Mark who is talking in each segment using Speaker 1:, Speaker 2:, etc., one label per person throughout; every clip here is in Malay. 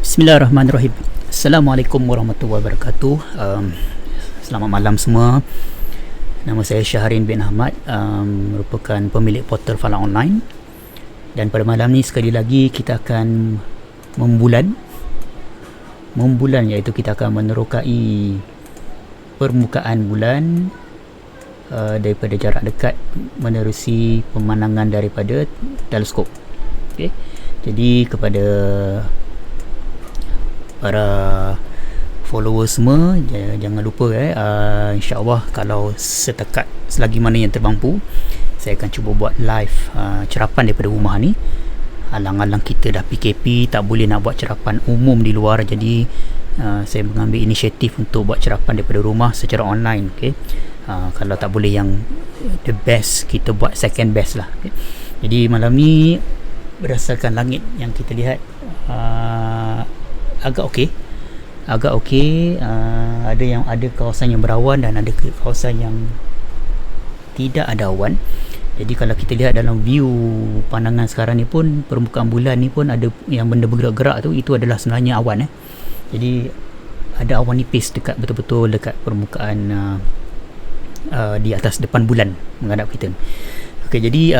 Speaker 1: Bismillahirrahmanirrahim. Assalamualaikum warahmatullahi wabarakatuh. Selamat malam semua. Nama saya Syahrin bin Ahmad, merupakan pemilik portal Falah Online. Dan pada malam ni sekali lagi kita akan membulan, iaitu kita akan menerokai permukaan bulan daripada jarak dekat menerusi pemandangan daripada teleskop. Okay. Jadi kepada para followers semua, jangan lupa insyaAllah kalau selagi mana yang termampu, saya akan cuba buat live cerapan daripada rumah ni. Alang-alang kita dah PKP, tak boleh nak buat cerapan umum di luar, jadi saya mengambil inisiatif untuk buat cerapan daripada rumah secara online. Okay? Kalau tak boleh yang the best, kita buat second best lah. Okay? Jadi malam ni berdasarkan langit yang kita lihat, agak okey. Ada kawasan yang berawan dan ada kawasan yang tidak ada awan. Jadi kalau kita lihat dalam view pandangan sekarang ni pun, permukaan bulan ni pun ada yang benda bergerak-gerak tu, itu adalah sebenarnya awan. Jadi ada awan nipis betul-betul dekat permukaan di atas depan bulan menghadap kita. Okey, jadi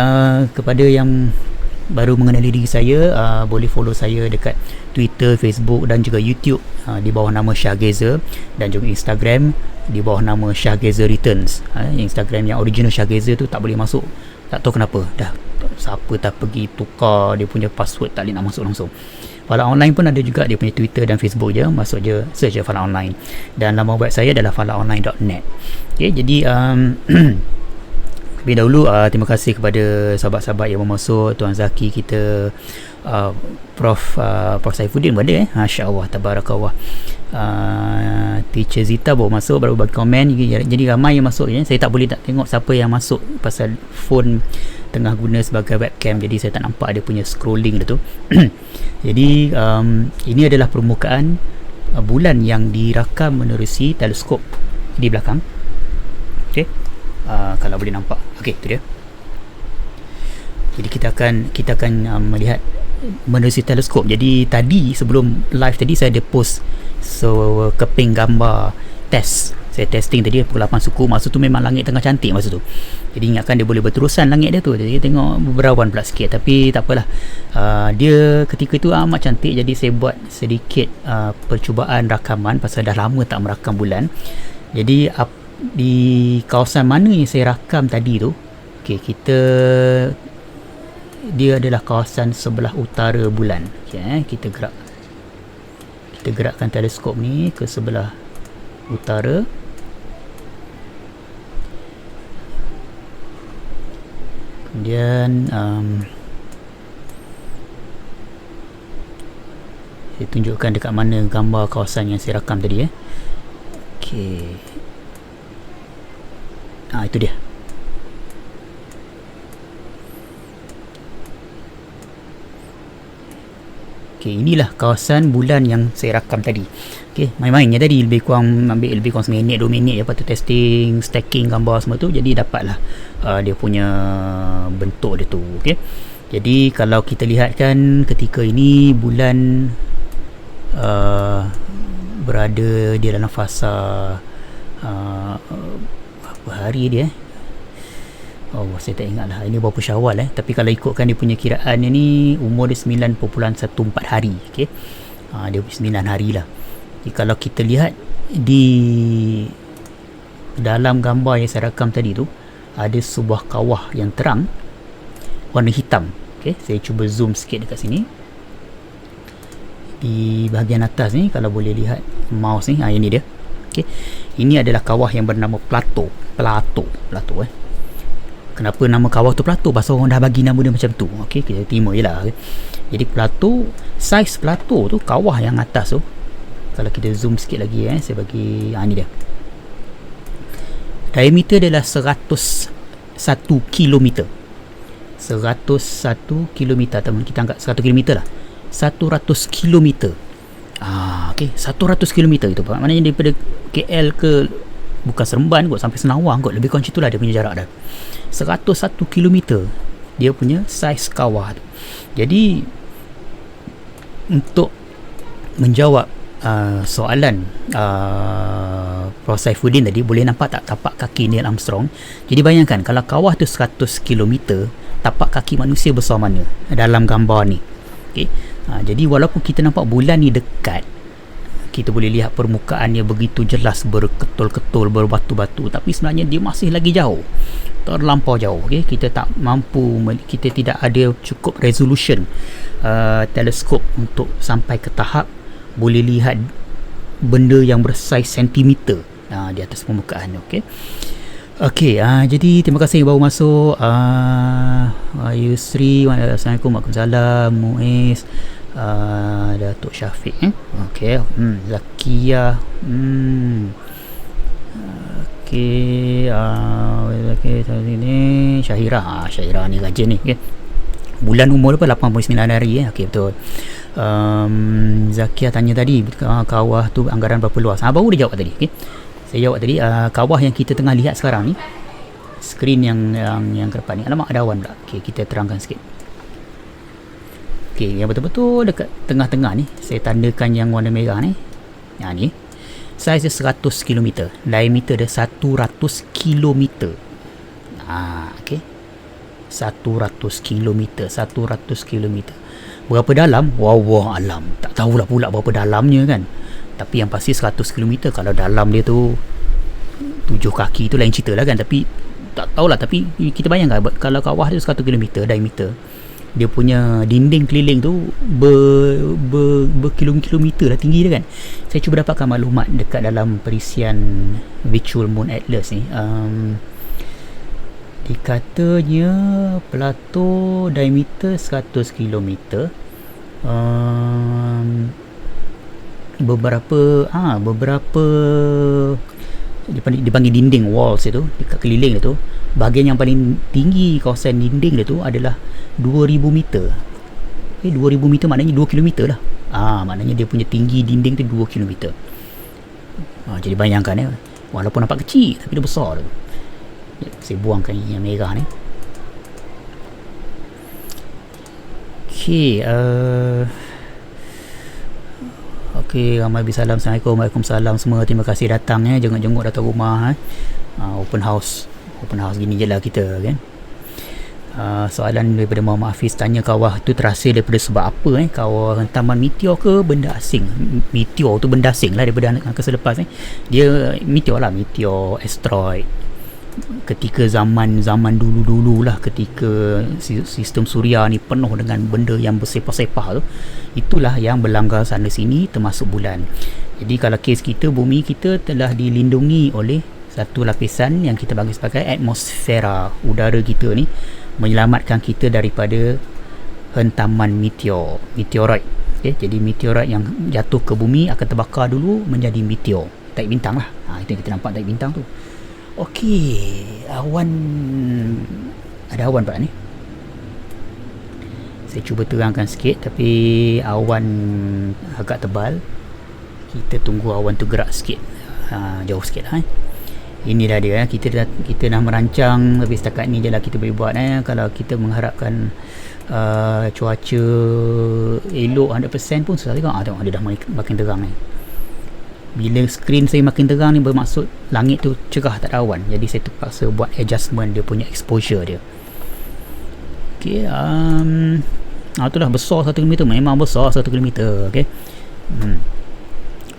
Speaker 1: kepada yang baru mengenali diri saya, boleh follow saya dekat Twitter, Facebook dan juga YouTube di bawah nama Syahgeza, dan juga Instagram di bawah nama Syahgeza Returns. Instagram yang original Syahgeza tu tak boleh masuk, tak tahu kenapa, dah siapa tak pergi tukar dia punya password, tak boleh nak masuk langsung. Falah Online pun ada juga dia punya Twitter dan Facebook je, masuk je, search je Falah Online, dan nama web saya adalah falaonline.net. Okay, jadi lebih dahulu terima kasih kepada sahabat-sahabat yang memasuk, Tuan Zaki kita, Prof Saifuddin pun ada, Masya Allah, Tabarakallah. Teacher Zita baru masuk, baru bagi komen, jadi ramai yang masuk. Saya tak boleh tak tengok siapa yang masuk pasal phone tengah guna sebagai webcam, jadi saya tak nampak dia punya scrolling tu. Jadi ini adalah permukaan bulan yang dirakam menerusi teleskop di belakang. Okay. Kalau boleh nampak, okey, tu dia. Jadi kita akan melihat menerusi teleskop. Jadi tadi sebelum live tadi saya ada post keping gambar test. Saya testing tadi pukul 8 suku. Masa tu memang langit tengah cantik masa tu. Jadi ingatkan dia boleh berterusan langit dia tu. Jadi tengok berawan pula sikit, tapi tak apalah. Dia ketika itu amat cantik, jadi saya buat sedikit percubaan rakaman pasal dah lama tak merakam bulan. Jadi di kawasan mana yang saya rakam tadi tu, dia adalah kawasan sebelah utara bulan. Kita gerakkan teleskop ni ke sebelah utara. Kemudian saya tunjukkan dekat mana gambar kawasan yang saya rakam tadi. Okey. Itu dia. Okey, inilah kawasan bulan yang saya rakam tadi. Okey, main-mainnya tadi lebih kurang seminit 2 minit, lepas tu testing, stacking gambar semua tu, jadi dapatlah dia punya bentuk dia tu. Okey. Jadi kalau kita lihat kan, ketika ini bulan berada di dalam fasa hari dia. Saya tak ingat lah ini berapa Syawal tapi kalau ikutkan dia punya kiraan ni, umur dia 9.14 hari. Okay? Dia 9 hari lah. Jadi kalau kita lihat di dalam gambar yang saya rakam tadi tu, ada sebuah kawah yang terang warna hitam. Okay? Saya cuba zoom sikit dekat sini. Di bahagian atas ni, kalau boleh lihat mouse ni, ini dia. Okay. Ini adalah kawah yang bernama Plato. Kenapa nama kawah tu Plato? Pasal orang dah bagi nama dia macam tu. Okey, kita terima je lah. Okay. Jadi Plato, saiz Plato tu, kawah yang atas tu, kalau kita zoom sikit lagi, saya bagi, ni dia. Diameter adalah 101 km. 101 km, teman, kita anggap 1 km lah. 100 km. Okey, 100 km itu maknanya daripada KL ke, bukan Seremban kot, sampai Senawang kot, lebih kurang macam itulah dia punya jarak dah. 101 km dia punya saiz kawah tu. Jadi untuk menjawab soalan Prof. Saifuddin tadi, boleh nampak tak tapak kaki Neil Armstrong. Jadi bayangkan kalau kawah tu 100 km, tapak kaki manusia besar mana dalam gambar ni. Okay. Jadi walaupun kita nampak bulan ni dekat, kita boleh lihat permukaannya begitu jelas, berketul-ketul, berbatu-batu, tapi sebenarnya dia masih lagi jauh, terlampau jauh. Okay? Kita tak mampu, kita tidak ada cukup resolution teleskop untuk sampai ke tahap boleh lihat benda yang bersaiz sentimeter di atas permukaan. Okey. Okey, jadi terima kasih yang baru masuk. Yusri, Assalamualaikum, Waalaikumsalam, Muiz, Datuk Syafiq. Okey, Zakia. Okey, ini Syahira. Syahira ni rajin ni. Okey. Bulan umur apa? 89 hari. Okey, betul. Zakia tanya tadi, kawah tu anggaran berapa luas? Baru dia jawab tadi. Okay? Saya jawab tadi, kawah yang kita tengah lihat sekarang ni, skrin yang ke depan ni, alamak ada awan pula. Okay, kita terangkan sikit. Okay, yang betul-betul dekat tengah-tengah ni, saya tandakan yang warna merah ni. Yang ni, saiz dia 100 km, diameter dia 100 km. Okay. 100 km. Berapa dalam? Wah alam. Tak tahulah pula berapa dalamnya kan. Tapi yang pasti 100 km. Kalau dalam dia tu 7 kaki tu lain cerita lah kan. Tapi tak tahulah. Tapi kita bayangkan kalau kawah tu 1 km diameter, dia punya dinding keliling tu berkilometer lah tinggi dia kan. Saya cuba dapatkan maklumat dekat dalam perisian Virtual Moon Atlas ni. Dikatanya plato diameter 100 km, beberapa dipanggil dinding walls itu dekat keliling itu, bahagian yang paling tinggi kawasan dinding dia tu adalah 2000 meter. 2000 meter maknanya 2 km lah. Maknanya dia punya tinggi dinding tu 2 km. Jadi bayangkan ya, walaupun nampak kecil tapi dia besar tu. Saya buangkan yang merah ni. Okey, ramai salam. Assalamualaikum, Waalaikumsalam semua. Terima kasih datang jenguk-jenguk datang rumah. Open house gini je lah kita kan. Soalan daripada Muhammad Hafiz tanya, kawah tu terasa daripada sebab apa? Kawah hentaman meteor ke benda asing? Meteor tu benda asing lah daripada angkasa lepas. Dia meteor lah, meteor, asteroid. Ketika zaman dulu lah, ketika sistem suria ni penuh dengan benda yang bersepah-sepah tu, itulah yang berlanggar sana sini termasuk bulan. Jadi kalau kes kita, bumi kita telah dilindungi oleh satu lapisan yang kita bagi sebagai atmosfera, udara kita ni menyelamatkan kita daripada hentaman meteoroid. Jadi meteoroid yang jatuh ke bumi akan terbakar dulu menjadi meteor, taik bintang lah. Itu yang kita nampak, taik bintang tu. Okey, awan, ada awan pula ni. Saya cuba terangkan sikit, tapi awan agak tebal. Kita tunggu awan tu gerak sikit, jauh sikit lah. Inilah dia, kita dah merancang, tapi setakat ni je lah kita boleh buat. Kalau kita mengharapkan cuaca elok 100% pun susah juga. Tengok dia dah makin terang ni. Bila skrin saya makin terang ni, bermaksud langit tu cerah, tak ada awan. Jadi saya terpaksa buat adjustment dia punya exposure dia. Okey, itulah besar 1 km, memang besar 1 km. Okey.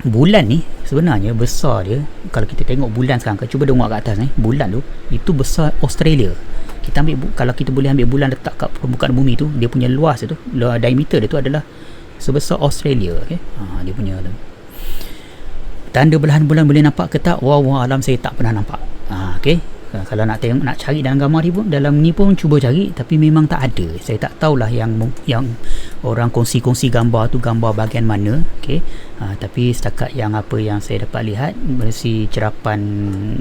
Speaker 1: Bulan ni sebenarnya besar dia, kalau kita tengok bulan sekarang, cuba tengok kat atas ni, bulan tu itu besar Australia. Kita ambil, kalau kita boleh ambil bulan letak kat permukaan bumi tu, dia punya luas tu, diameter dia tu adalah sebesar Australia. Okey. Dia punya tu. Tanda belahan bulan boleh nampak ke tak? Wah alam, saya tak pernah nampak. Okey. Kalau nak tengok, nak cari dalam gambar ni pun, dalam ni pun cuba cari, tapi memang tak ada. Saya tak tahulah yang orang kongsi gambar tu gambar bahagian mana. Okey. Tapi setakat yang apa yang saya dapat lihat, versi cerapan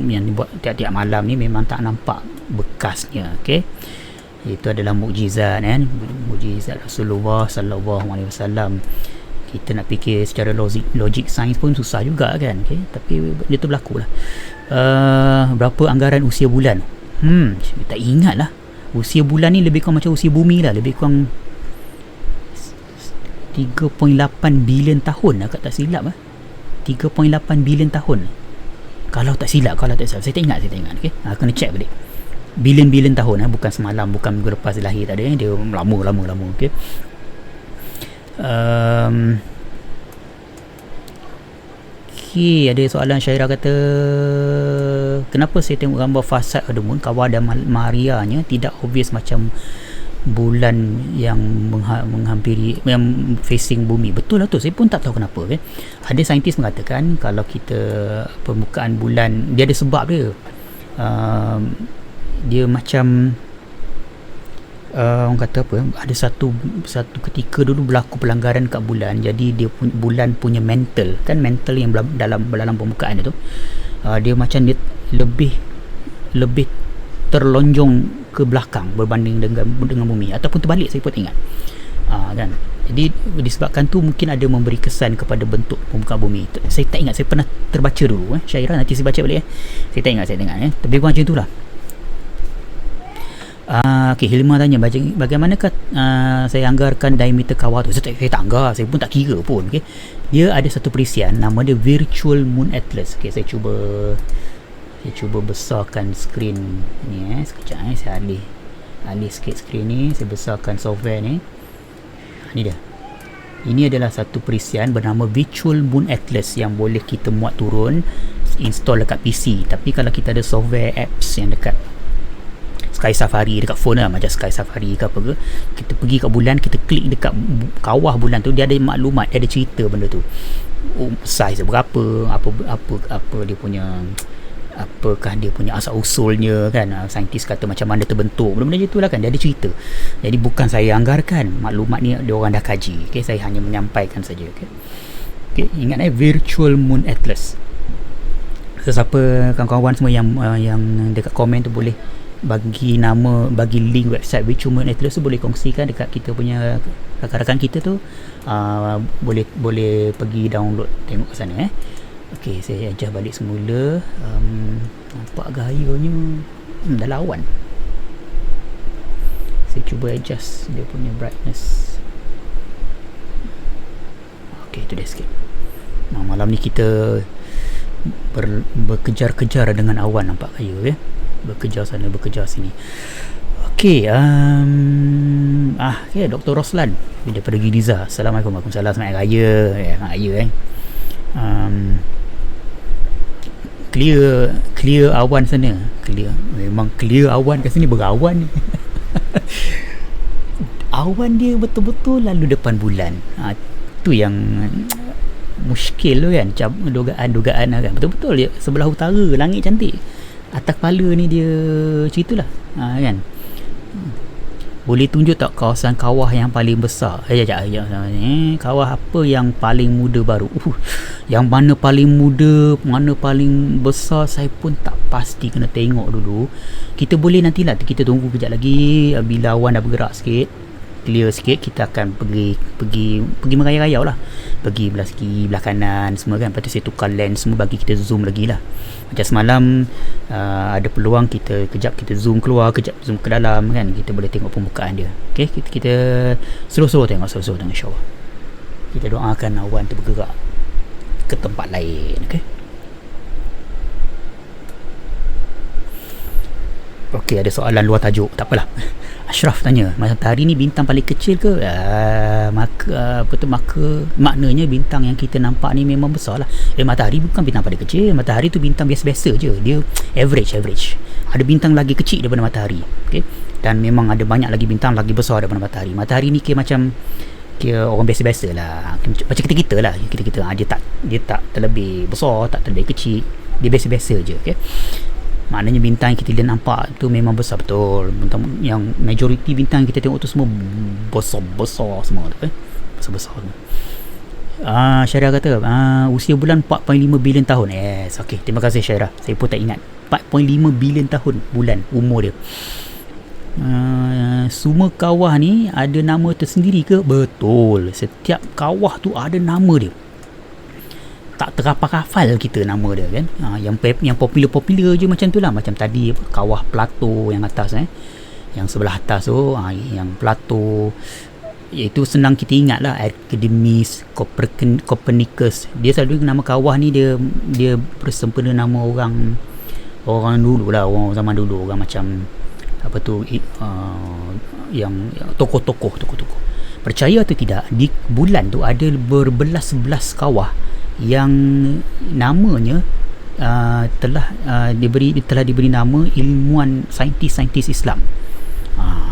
Speaker 1: yang dibuat tiap-tiap malam ni, memang tak nampak bekasnya. Okey. Itu adalah mukjizat kan, mukjizat Rasulullah sallallahu alaihi wasallam. Kita nak fikir secara logik sains pun susah juga kan. Okay? Tapi dia tu berlaku lah. Berapa anggaran usia bulan? Tak ingat lah. Usia bulan ni lebih kurang macam usia bumi lah. Lebih kurang 3.8 bilion tahun agak tak silap 3.8 bilion tahun kalau tak silap saya tak ingat okey kena check balik bilion tahun bukan semalam, bukan minggu lepas dia lahir, tak ada dia lama okey. Ada soalan Syairah kata kenapa saya tengok gambar fasad of the moon, kawah dan Marianya tidak obvious macam bulan yang menghampiri, yang facing bumi. Betul lah tu, saya pun tak tahu kenapa ada saintis mengatakan kalau kita permukaan bulan dia ada sebab dia. Dia macam orang kata apa, ada satu ketika dulu berlaku pelanggaran kat bulan, jadi dia bulan punya mantle yang dalam permukaan dia tu, dia macam dia lebih terlonjong ke belakang berbanding dengan bumi, ataupun terbalik, saya pun tak ingat kan. Jadi disebabkan tu mungkin ada memberi kesan kepada bentuk permukaan bumi. Saya tak ingat, saya pernah terbaca dulu Syairah, nanti saya baca balik saya tak ingat tapi macam itulah. Okay, Hilma tanya bagaimanakah saya anggarkan diameter kawah tu. Saya tak anggar, saya pun tak kira pun. Okay. Dia ada satu perisian, nama dia Virtual Moon Atlas. Okay, saya cuba besarkan skrin ni sekejap saya alih sikit skrin ni, saya besarkan software ni. Ni dia. Ini adalah satu perisian bernama Virtual Moon Atlas yang boleh kita muat turun, install dekat PC. Tapi kalau kita ada software apps yang dekat Sky Safari dekat phone lah, macam Sky Safari ke apa ke, kita pergi kat bulan, kita klik dekat kawah bulan tu, dia ada maklumat, dia ada cerita benda tu, size berapa, apa dia punya, apakah dia punya asal usulnya kan, saintis kata macam mana terbentuk, benda-benda macam tu lah kan, dia ada cerita. Jadi bukan saya anggarkan, maklumat ni dia orang dah kaji. Okay, saya hanya menyampaikan saja. Okay, ingat Virtual Moon Atlas. So, siapa kawan-kawan semua yang dekat komen tu boleh bagi link website Virtual Moon Atlas tu, boleh kongsikan dekat kita punya rakan-rakan kita tu, boleh pergi download, tengok kat sana Okey, saya adjust balik semula. Nampak gayanya dah lawan. Saya cuba adjust dia punya brightness. Okey, tu dia sikit. Malam ni kita berkejar-kejar dengan awan, nampak gaya berkejar sana berkejar sini. Okey, okay, Dr. Roslan daripada Giza. Assalamualaikum. Waalaikumsalam. Selamat raya. Selamat raya clear awan sana. Memang clear awan kat sini, berawan. Awan dia betul-betul lalu depan bulan. Tu yang muskil tu kan, dugaan kan. Betul-betul dia sebelah utara, langit cantik. Atas kepala ni dia ceritalah kan. Boleh tunjuk tak kawasan kawah yang paling besar? Kawah apa yang paling muda baru? Yang mana paling muda, mana paling besar, saya pun tak pasti, kena tengok dulu. Kita boleh nantilah, kita tunggu kejap lagi, bila awan dah bergerak sikit, clear sikit, kita akan pergi merayau-rayau lah, pergi belah kiri, belah kanan semua kan. Lepas tu saya tukar lens semua, bagi kita zoom lagi lah. Macam semalam ada peluang kita kejap kita zoom keluar, kejap zoom ke dalam kan, kita boleh tengok permukaan dia. Okay, kita slow-slow tengok insyaAllah. Kita doakan awan tu bergerak ke tempat lain. Okay, ada soalan luar tajuk, tak apalah. Ashraf tanya, matahari ni bintang paling kecil ke? Maknanya bintang yang kita nampak ni memang besar lah. Matahari bukan bintang paling kecil. Matahari tu bintang biasa-biasa je. Dia average. Ada bintang lagi kecil daripada matahari. Okay? Dan memang ada banyak lagi bintang lagi besar daripada matahari. Matahari ni kira orang biasa-biasa lah. Macam kita lah. Dia tak terlebih besar, tak terlebih kecil. Dia biasa-biasa je. Okay? Maknanya bintang yang kita lihat nampak tu memang besar betul. Bintang yang majoriti bintang kita tengok tu semua besar semua tu besar tu. Syairah kata usia bulan 4.5 bilion tahun. Yes, okey. Terima kasih Syairah. Saya pun tak ingat 4.5 bilion tahun bulan umur dia. Semua kawah ni ada nama tersendiri ke? Betul. Setiap kawah tu ada nama dia. Tak terhafal kita nama dia kan. Yang popular je macam tu lah. Macam tadi kawah Plato yang atas yang sebelah atas tu, yang Plato. Iaitu senang kita ingat lah, Archimedes, Copernicus. Dia selalu nama kawah ni dia bersempena nama orang dulu lah, orang zaman dulu, orang macam apa tu, yang tokoh-tokoh. Percaya atau tidak, di bulan tu ada berbelas-belas kawah yang namanya telah diberi nama ilmuwan saintis Islam.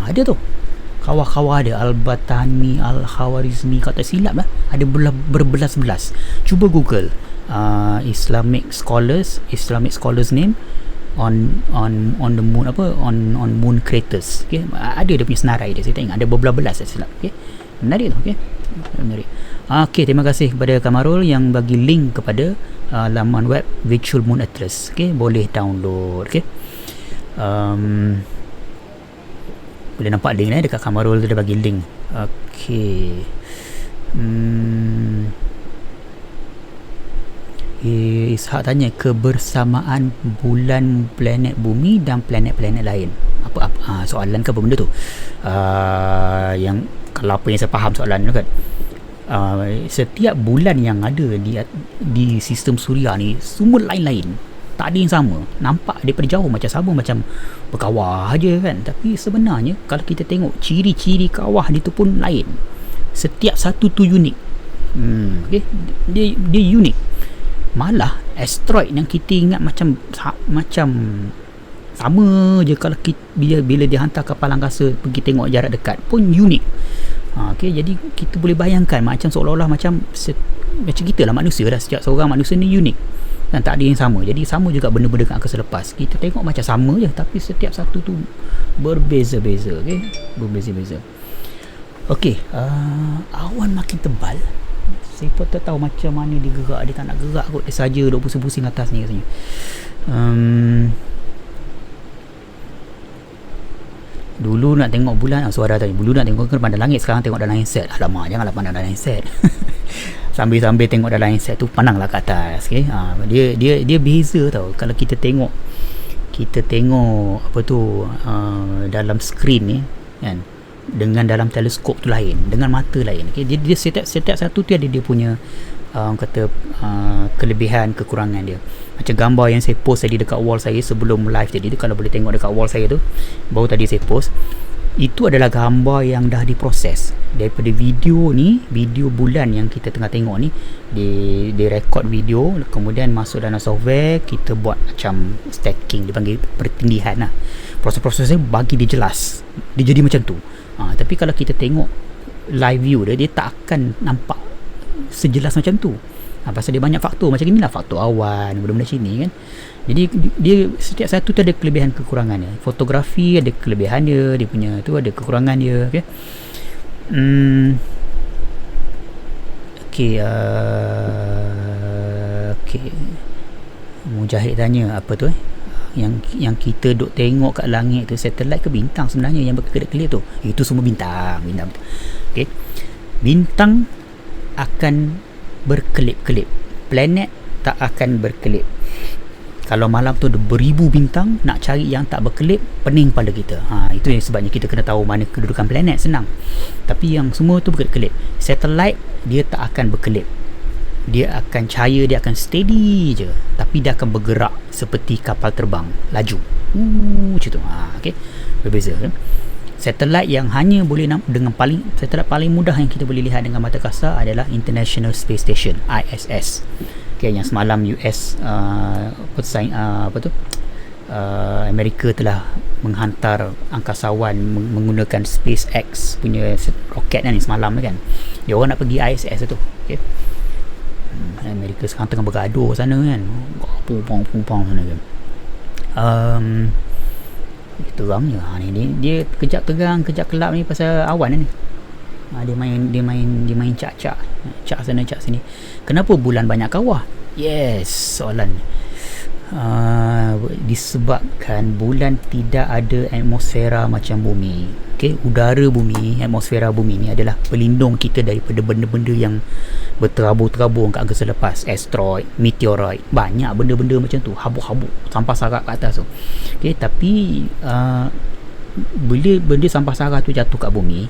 Speaker 1: Ada tu kawah-kawah, ada Al-Batani, Al-Khawarizmi, kalau tak silap lah, ada berbelas-belas. Cuba Google Islamic scholars name on the moon, on moon craters. Okay? Ada dia punya senarai dia, saya tak ingat, ada berbelas-belas saya silap. Okay? Menarik tu. Okay? Menarik. Okay, terima kasih kepada Kamarul yang bagi link kepada laman web Virtual Moon Atlas. Okay? Boleh download. Okay? Boleh nampak link dekat Kamarul tu, dia bagi link. Okey. Ishak tanya kebersamaan bulan, planet bumi dan planet-planet lain. Apa soalan ke apa benda tu? Yang kalau apa yang saya faham soalan tu kan. Setiap bulan yang ada di sistem suria ni semua lain-lain. Tak ada yang sama. Nampak daripada jauh macam sama, macam berkawah aja kan. Tapi sebenarnya kalau kita tengok ciri-ciri kawah dia tu pun lain. Setiap satu tu unik. Okay? Dia unik. Malah asteroid yang kita ingat macam sama je, kalau bila dia hantar kapal angkasa pergi tengok jarak dekat pun unik. Okay? Jadi kita boleh bayangkan macam seolah-olah macam kita lah manusia dah. Setiap seorang manusia ni unik dan tak ada yang sama. Jadi sama juga benda-benda kat angkasa lepas. Kita tengok macam sama je, tapi setiap satu tu berbeza-beza. Okay? Berbeza-beza. Okey, awan makin tebal. Saya pun tak tahu macam mana dia gerak. Dia tak nak gerak kot. Dia saja duk pusing-pusing atas ni rasanya. Dulu nak tengok bulan, suara tadi, dulu nak tengok ke pandang langit, sekarang tengok dalam handset. Alamak, janganlah pandang dalam handset. Sambil-sambil tengok dalam handset tu, pandanglah ke atas. Okay? Dia beza tau. Kalau kita tengok apa tu, dalam skrin ni kan, dengan dalam teleskop tu lain, dengan mata lain. Okay? Dia setiap satu tu ada dia punya kelebihan, kekurangan dia. Macam gambar yang saya post tadi dekat wall saya sebelum live tadi tu, kalau boleh tengok dekat wall saya tu, baru tadi saya post, itu adalah gambar yang dah diproses daripada video ni, video bulan yang kita tengah tengok ni. Di record video, kemudian masuk dalam software, kita buat macam stacking, dia panggil pertindihan lah. Proses-prosesnya bagi dia jelas, dia jadi macam tu. Tapi kalau kita tengok live view dia tak akan nampak sejelas macam tu. Pasal dia banyak faktor macam inilah, faktor awan, benda-benda sini kan. Jadi dia setiap satu tu ada kelebihan kekurangan dia. Fotografi ada kelebihan dia punya tu ada kekurangan dia. Okay. Okay. Mujahid tanya apa tu yang kita duk tengok kat langit tu, satelit ke bintang sebenarnya yang berkelip-kelip tu? Itu semua bintang. Okay. Bintang akan berkelip-kelip, planet tak akan berkelip. Kalau malam tu ada beribu bintang, nak cari yang tak berkelip, pening pada kita. Itu yang sebabnya kita kena tahu mana kedudukan planet, senang. Tapi yang semua tu berkelip. Satelit dia tak akan berkelip. Dia akan cahaya, dia akan steady je, tapi dia akan bergerak seperti kapal terbang, laju. Macam tu. Okay? Berbeza kan? Satelit yang hanya boleh satelit paling mudah yang kita boleh lihat dengan mata kasar adalah International Space Station, ISS. Okay, yang semalam US Amerika telah menghantar angkasawan menggunakan SpaceX punya roket ni semalam kan. Dia orang nak pergi ISS tu. Okay. Amerika sekarang tengah bergaduh sana kan. Pumpang sana kan. Terangnya ni dia kejap terang kejap kelap ni pasal awan ni. Dia main cak sana cak sini. Kenapa bulan banyak kawah? Yes, soalan. Disebabkan bulan tidak ada atmosfera macam bumi. Okay, udara bumi, atmosfera bumi ni adalah pelindung kita daripada benda-benda yang berterabur-terabur kat angkasa lepas, asteroid, meteoroid, banyak benda-benda macam tu, habuk-habuk, sampah sarap kat atas tu. Okay, tapi bila benda sampah sarap tu jatuh kat bumi,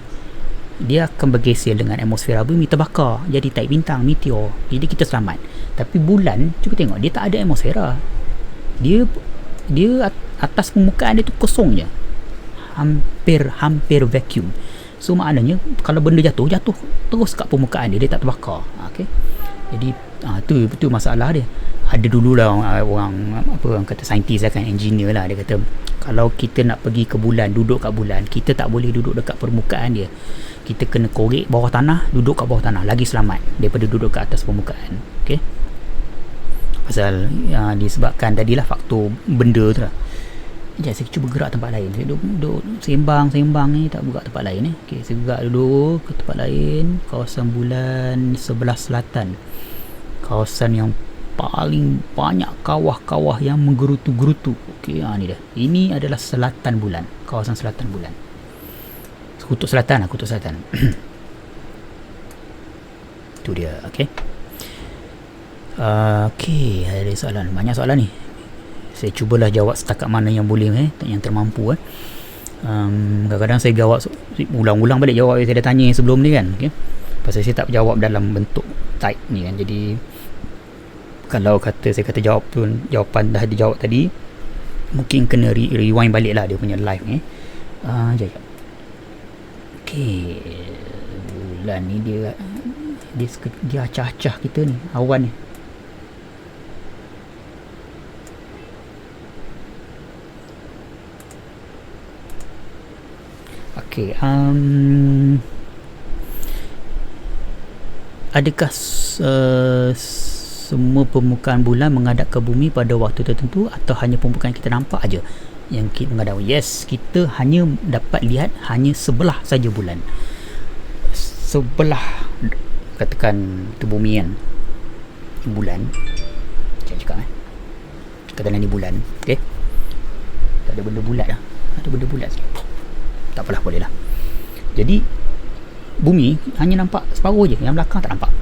Speaker 1: dia akan bergeser dengan atmosfera bumi, terbakar jadi taik bintang, meteor, jadi kita selamat. Tapi bulan, cuba tengok, dia tak ada atmosfera, dia atas permukaan dia tu kosong je, hampir vacuum. So maknanya kalau benda jatuh terus kat permukaan dia tak terbakar. Okay? Jadi tu masalah dia. Ada dululah orang kata saintis lah kan, engineer lah, dia kata kalau kita nak pergi ke bulan, duduk kat bulan, kita tak boleh duduk dekat permukaan dia, kita kena korek bawah tanah, duduk kat bawah tanah, lagi selamat daripada duduk kat atas permukaan. Okay? Pasal disebabkan tadilah faktor benda tu lah. Sekejap saya cuba gerak tempat lain. Saya duduk sembang ni, tak buka tempat lain. Okay, saya gerak dulu ke tempat lain. Kawasan bulan sebelah selatan, kawasan yang paling banyak kawah-kawah yang menggerutu-gerutu. Okay, ni dah. Ini adalah selatan bulan, kawasan selatan bulan, kutub selatan. Tu dia. Okay. Okay, ada soalan, banyak soalan ni. Saya cubalah jawab setakat mana yang boleh, yang termampu. Kadang-kadang saya jawab ulang-ulang balik jawab yang saya dah tanya sebelum ni kan. Okay? Pasal saya tak jawab dalam bentuk type ni kan. Jadi kalau saya kata jawapan dah dijawab tadi, mungkin kena rewind balik lah dia punya live ni. Sekejap. Okay, bulan ni dia acah-acah kita ni, awan ni. Okay, adakah semua permukaan bulan menghadap ke bumi pada waktu tertentu atau hanya permukaan kita nampak aja yang kita menghadap? Yes, kita hanya dapat lihat hanya sebelah saja bulan. Sebelah, katakan itu bumi kan, bulan. Cakap katakan ni bulan. Okay, tak ada benda bulat lah, ada benda bulat sikit. Tak apalah, boleh lah. Jadi bumi hanya nampak separuh je, yang belakang tak nampak.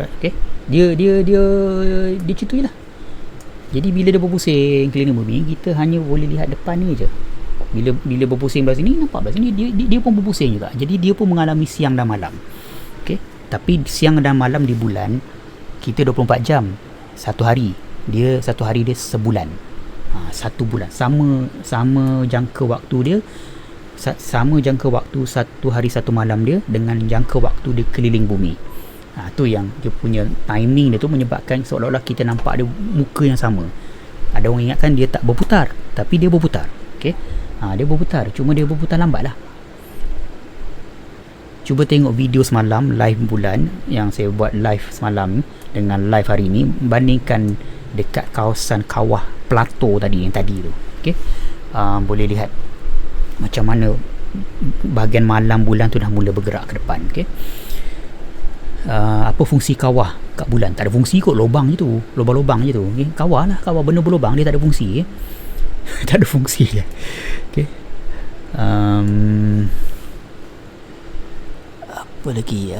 Speaker 1: Okay, dia macam tu je lah. Jadi bila dia berpusing keliling bumi, kita hanya boleh lihat depan ni je. Bila berpusing belah sini, nampak belah sini, dia pun berpusing juga. Jadi dia pun mengalami siang dan malam. Okay, tapi siang dan malam di bulan kita 24 jam satu hari. Satu hari dia sebulan. Satu bulan sama jangka waktu dia, sama jangka waktu satu hari satu malam dia dengan jangka waktu dia keliling bumi. Tu yang dia punya timing dia tu menyebabkan seolah-olah kita nampak dia muka yang sama. Ada orang ingatkan dia tak berputar, tapi dia berputar. Okay? Dia berputar, cuma dia berputar lambat lah. Cuba tengok video semalam live bulan yang saya buat live semalam dengan live hari ni, bandingkan dekat kawasan kawah plato tadi yang tadi tu. Okay? Boleh lihat macam mana bahagian malam bulan tu dah mula bergerak ke depan. Okay? Apa fungsi kawah kat bulan? Tak ada fungsi kot, lubang je tu, lubang-lubang je tu. Okay? Kawah benda berlubang, dia tak ada fungsi. Tak ada fungsi je. Okay? Apa lagi?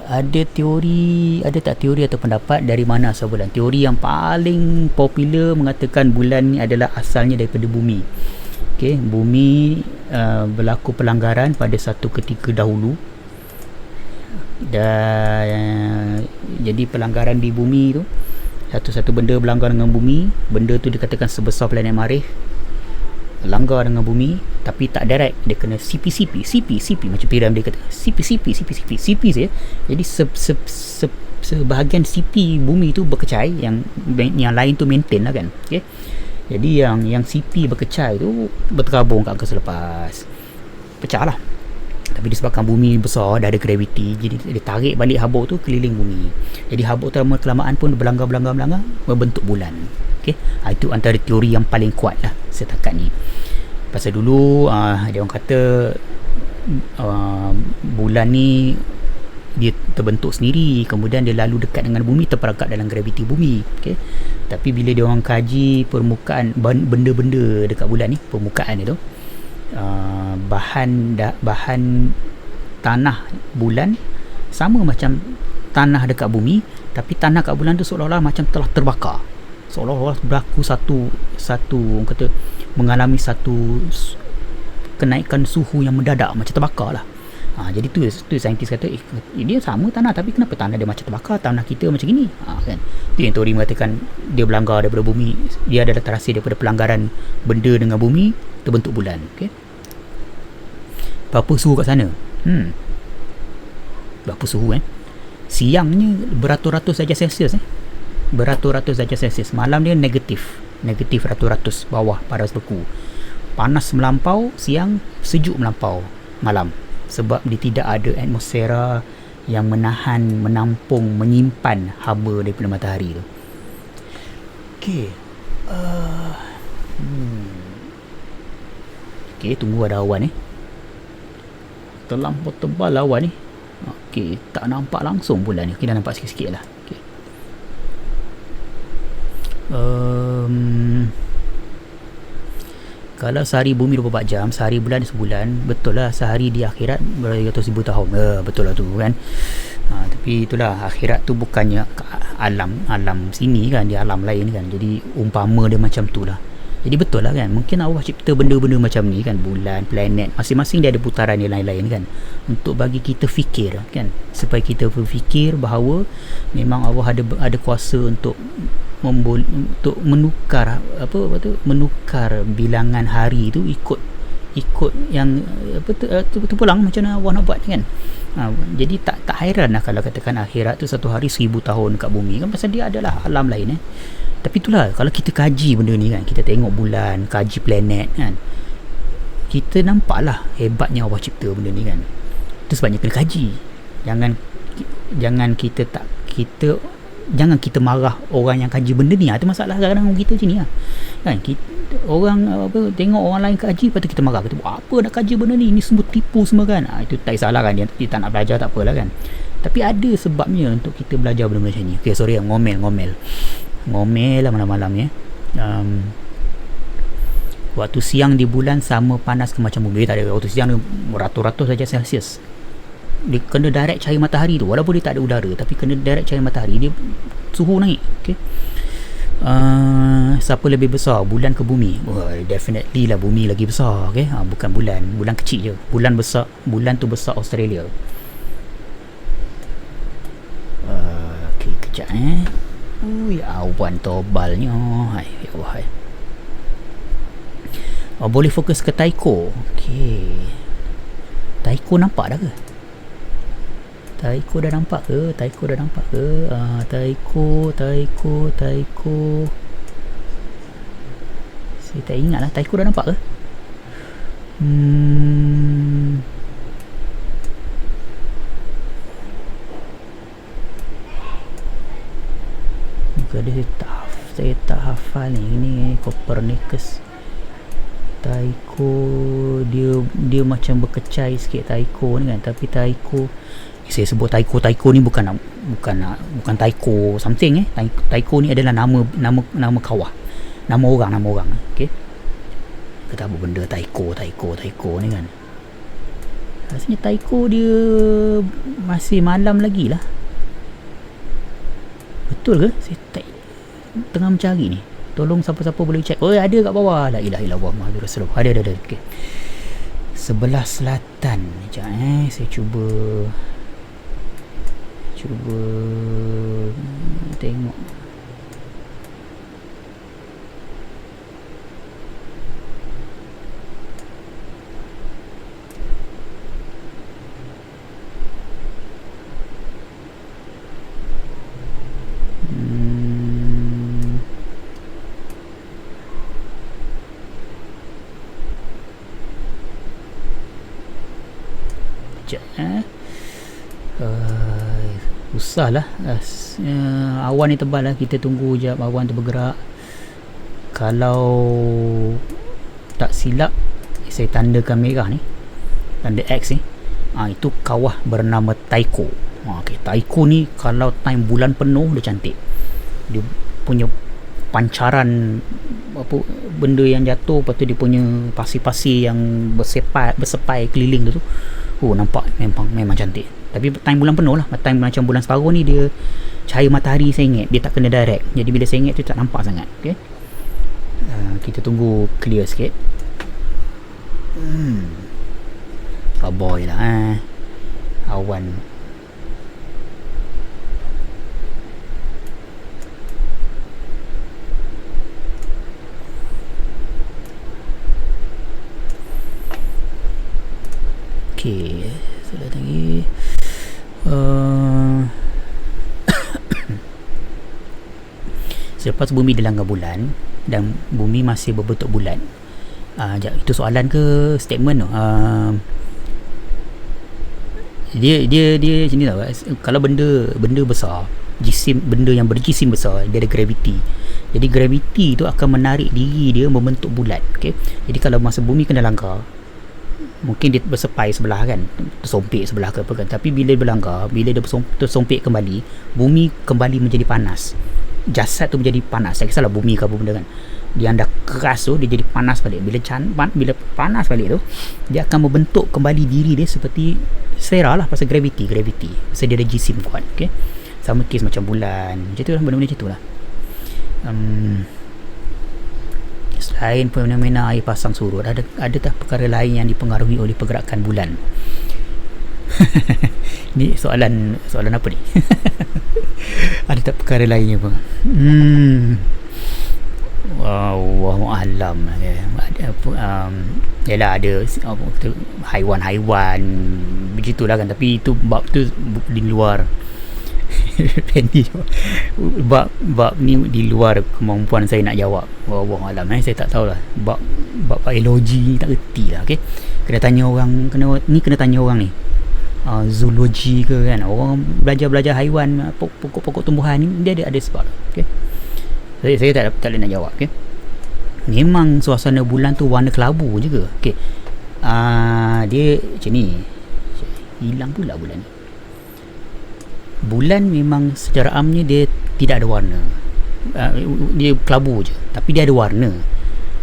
Speaker 1: Ada tak teori atau pendapat dari mana asal bulan? Teori yang paling popular mengatakan bulan ni adalah asalnya daripada bumi. Okay, bumi berlaku pelanggaran pada satu ketika dahulu, dan jadi pelanggaran di bumi tu, satu benda berlanggar dengan bumi, benda tu dikatakan sebesar planet Marikh, langgar dengan bumi, tapi tak direct, dia kena CP macam piramid dia kata CP saja. Jadi sebahagian CP bumi tu berkecai, yang lain tu maintain lah kan. Okay? Jadi yang CP berkecai tu berterabung kat angkasa lepas, pecah lah. Tapi disebabkan bumi besar, dah ada graviti, jadi dia tarik balik habuk tu keliling bumi. Jadi habuk tu lama kelamaan pun berlanggar membentuk bulan. Okay? Itu antara teori yang paling kuat lah setakat ni. Pasal dulu dia orang kata bulan ni dia terbentuk sendiri, kemudian dia lalu dekat dengan bumi, terperangkap dalam graviti bumi. Okay? Tapi bila dia orang kaji permukaan benda-benda dekat bulan ni, permukaan dia tu, bahan tanah bulan sama macam tanah dekat bumi, tapi tanah kat bulan tu seolah-olah macam telah terbakar, seolah-olah berlaku satu orang kata mengalami satu kenaikan suhu yang mendadak macam terbakar lah. Jadi tu saintis kata dia sama tanah tapi kenapa tanah dia macam terbakar, tanah kita macam gini, kan. Tu yang teori mengatakan dia berlanggar daripada bumi, dia adalah terhasil daripada pelanggaran benda dengan bumi, terbentuk bulan. Okay. Berapa suhu kat sana? Berapa suhu siangnya beratus-ratus darjah Celsius beratus-ratus darjah Celsius. Malam dia negatif ratus-ratus bawah paras beku. Panas melampau siang, sejuk melampau malam, sebab dia tidak ada atmosfera yang menahan, menampung, menyimpan haba daripada matahari tu. Okey. Okey, tunggu ada awan terlampau tebal awan ni. Okey, tak nampak langsung bulan ni. Okey, dah nampak sikit-sikit lah. Okey. Kalau sehari bumi 24 jam, sehari bulan sebulan, betul lah sehari di akhirat beratus ribu tahun. Betul lah tu kan. Tapi itulah, akhirat tu bukannya alam sini kan, dia alam lain kan. Jadi umpama dia macam tu lah. Jadi betul lah kan, mungkin Allah cipta benda-benda macam ni kan, bulan, planet, masing-masing dia ada putaran yang lain-lain kan, untuk bagi kita fikir kan, supaya kita berfikir bahawa memang Allah ada kuasa untuk menukar menukar bilangan hari tu ikut yang tu pulang macam mana Allah nak buat kan. Jadi tak hairan lah kalau katakan akhirat tu satu hari 1000 tahun kat bumi kan, pasal dia adalah alam lain Tapi itulah, kalau kita kaji benda ni kan, kita tengok bulan, kaji planet kan, kita nampak lah hebatnya Allah cipta benda ni kan. Itu sebabnya kena kaji. Jangan kita marah orang yang kaji benda ni. Itu masalah kadang-kadang kita sini lah kan. Orang tengok orang lain kaji, lepas tu kita marah, kita buat apa nak kaji benda ni semua tipu semua kan. Itu tak salah kan, dia tak nak belajar tak apalah kan. Tapi ada sebabnya untuk kita belajar benda macam ni. Okay, sorry, ngomel lah malam-malam waktu siang di bulan sama panas ke macam bumi. Tak ada, waktu siang beratus-ratus darjah Celsius. Dia kena direct cahaya matahari tu, walaupun dia tak ada udara, tapi kena direct cahaya matahari, dia suhu naik. Okay. Siapa lebih besar, bulan ke bumi? Definitely lah bumi lagi besar. Okay. Bukan bulan kecil je, bulan tu besar Australia. Okay, kejap awan tebalnya. Ya Allah. Boleh fokus ke Tycho. Okey. Tycho nampak dah ke? Tycho dah nampak ke? Tycho. Saya tak ingat lah. Tycho dah nampak ke? Saya tak hafal ni Copernicus. Tycho dia macam berkecai sikit Tycho ni kan, tapi Tycho saya sebut Tycho ni bukan Tycho something Tycho ni adalah nama kawah, nama orang. Okey, kita apa benda Tycho ni kan. Rasanya Tycho dia masih malam lagi lah. Betul ke? Saya tengah mencari ni. Tolong siapa-siapa boleh check. Ada kat bawah. La ilaha illallah Muhammadur Rasulullah. Ada. Okey. Sebelah selatan. Sekejap saya cuba tengok. Susah lah. Awan ni tebal lah. Kita tunggu je awan tu bergerak. Kalau tak silap, saya tandakan merah ni, tanda X ni, itu kawah bernama Tycho. Okay. Tycho ni kalau time bulan penuh dia cantik. Dia punya pancaran benda yang jatuh, lepas tu dia punya pasir-pasir yang bersepai keliling tu nampak memang cantik. Tapi time bulan penuh lah. Time macam bulan separuh ni, dia cahaya matahari sengit, dia tak kena direct, jadi bila sengit tu tak nampak sangat. Okay? Kita tunggu clear sikit. Cowboy lah awan. Okay, selain lagi selepas bumi dilanggar bulan dan bumi masih berbentuk bulat, itu soalan ke statement tu? Dia macam ni tau. Kalau benda besar, benda yang berjisim besar, dia ada graviti. Jadi graviti tu akan menarik diri dia membentuk bulat. Okay? Jadi kalau masa bumi kena langgar, mungkin dia bersepai sebelah kan, tersompek sebelah ke apa kan, tapi bila berlanggar, bila dia tersompek kembali, bumi kembali menjadi panas, jasad tu menjadi panas. Tak kisahlah bumi ke apa benda kan, dia dah keras tu, dia jadi panas balik. Bila panas balik tu, dia akan membentuk kembali diri dia seperti sfera lah, pasal graviti pasal dia ada jisim kuat. Okay? Sama kes macam bulan, macam tu lah, benda-benda macam tu lah. Selain fenomena air pasang surut, ada tak perkara lain yang dipengaruhi oleh pergerakan bulan? Ni soalan apa ni? Ada tak perkara lainnya pun? Wallahualam. Yalah, ada haiwan-haiwan begitulah kan, tapi itu bab tu di luar bab ni di luar kemampuan saya nak jawab. Wallahualam, saya tak tahulah. Bab biologi tak reti lah. Okay? Kena tanya orang, kena tanya orang ni, zoologi ke kan, orang belajar haiwan, pokok-pokok tumbuhan ni, dia ada sebab. Okay? Saya tak boleh nak jawab. Okay? Memang suasana bulan tu warna kelabu juga. Okay? Dia macam ni, hilang pula bulan ni. Bulan memang secara amnya dia tidak ada warna, dia kelabu je, tapi dia ada warna.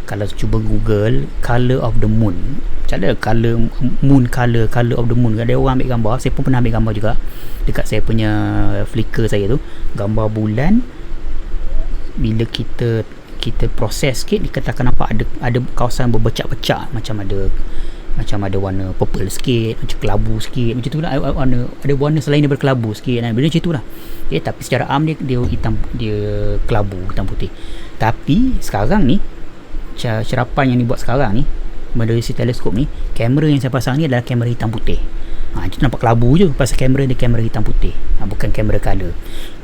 Speaker 1: Kalau cuba Google color of the moon, macam mana color of the moon, ada orang ambil gambar. Saya pun pernah ambil gambar juga dekat saya punya Flickr saya tu, gambar bulan. Bila kita proses sikit, kita akan nampak ada kawasan berpecah-pecah, macam ada warna purple sikit, macam kelabu sikit, macam tu lah. Ada warna selain daripada kelabu sikit, benda macam tu lah. Okay, tapi secara am dia hitam, dia kelabu, hitam putih. Tapi sekarang ni, cerapan yang dibuat sekarang ni melalui teleskop ni, kamera yang saya pasang ni adalah kamera hitam putih. Itu nampak kelabu je, pasal kamera dia kamera hitam putih, bukan kamera color.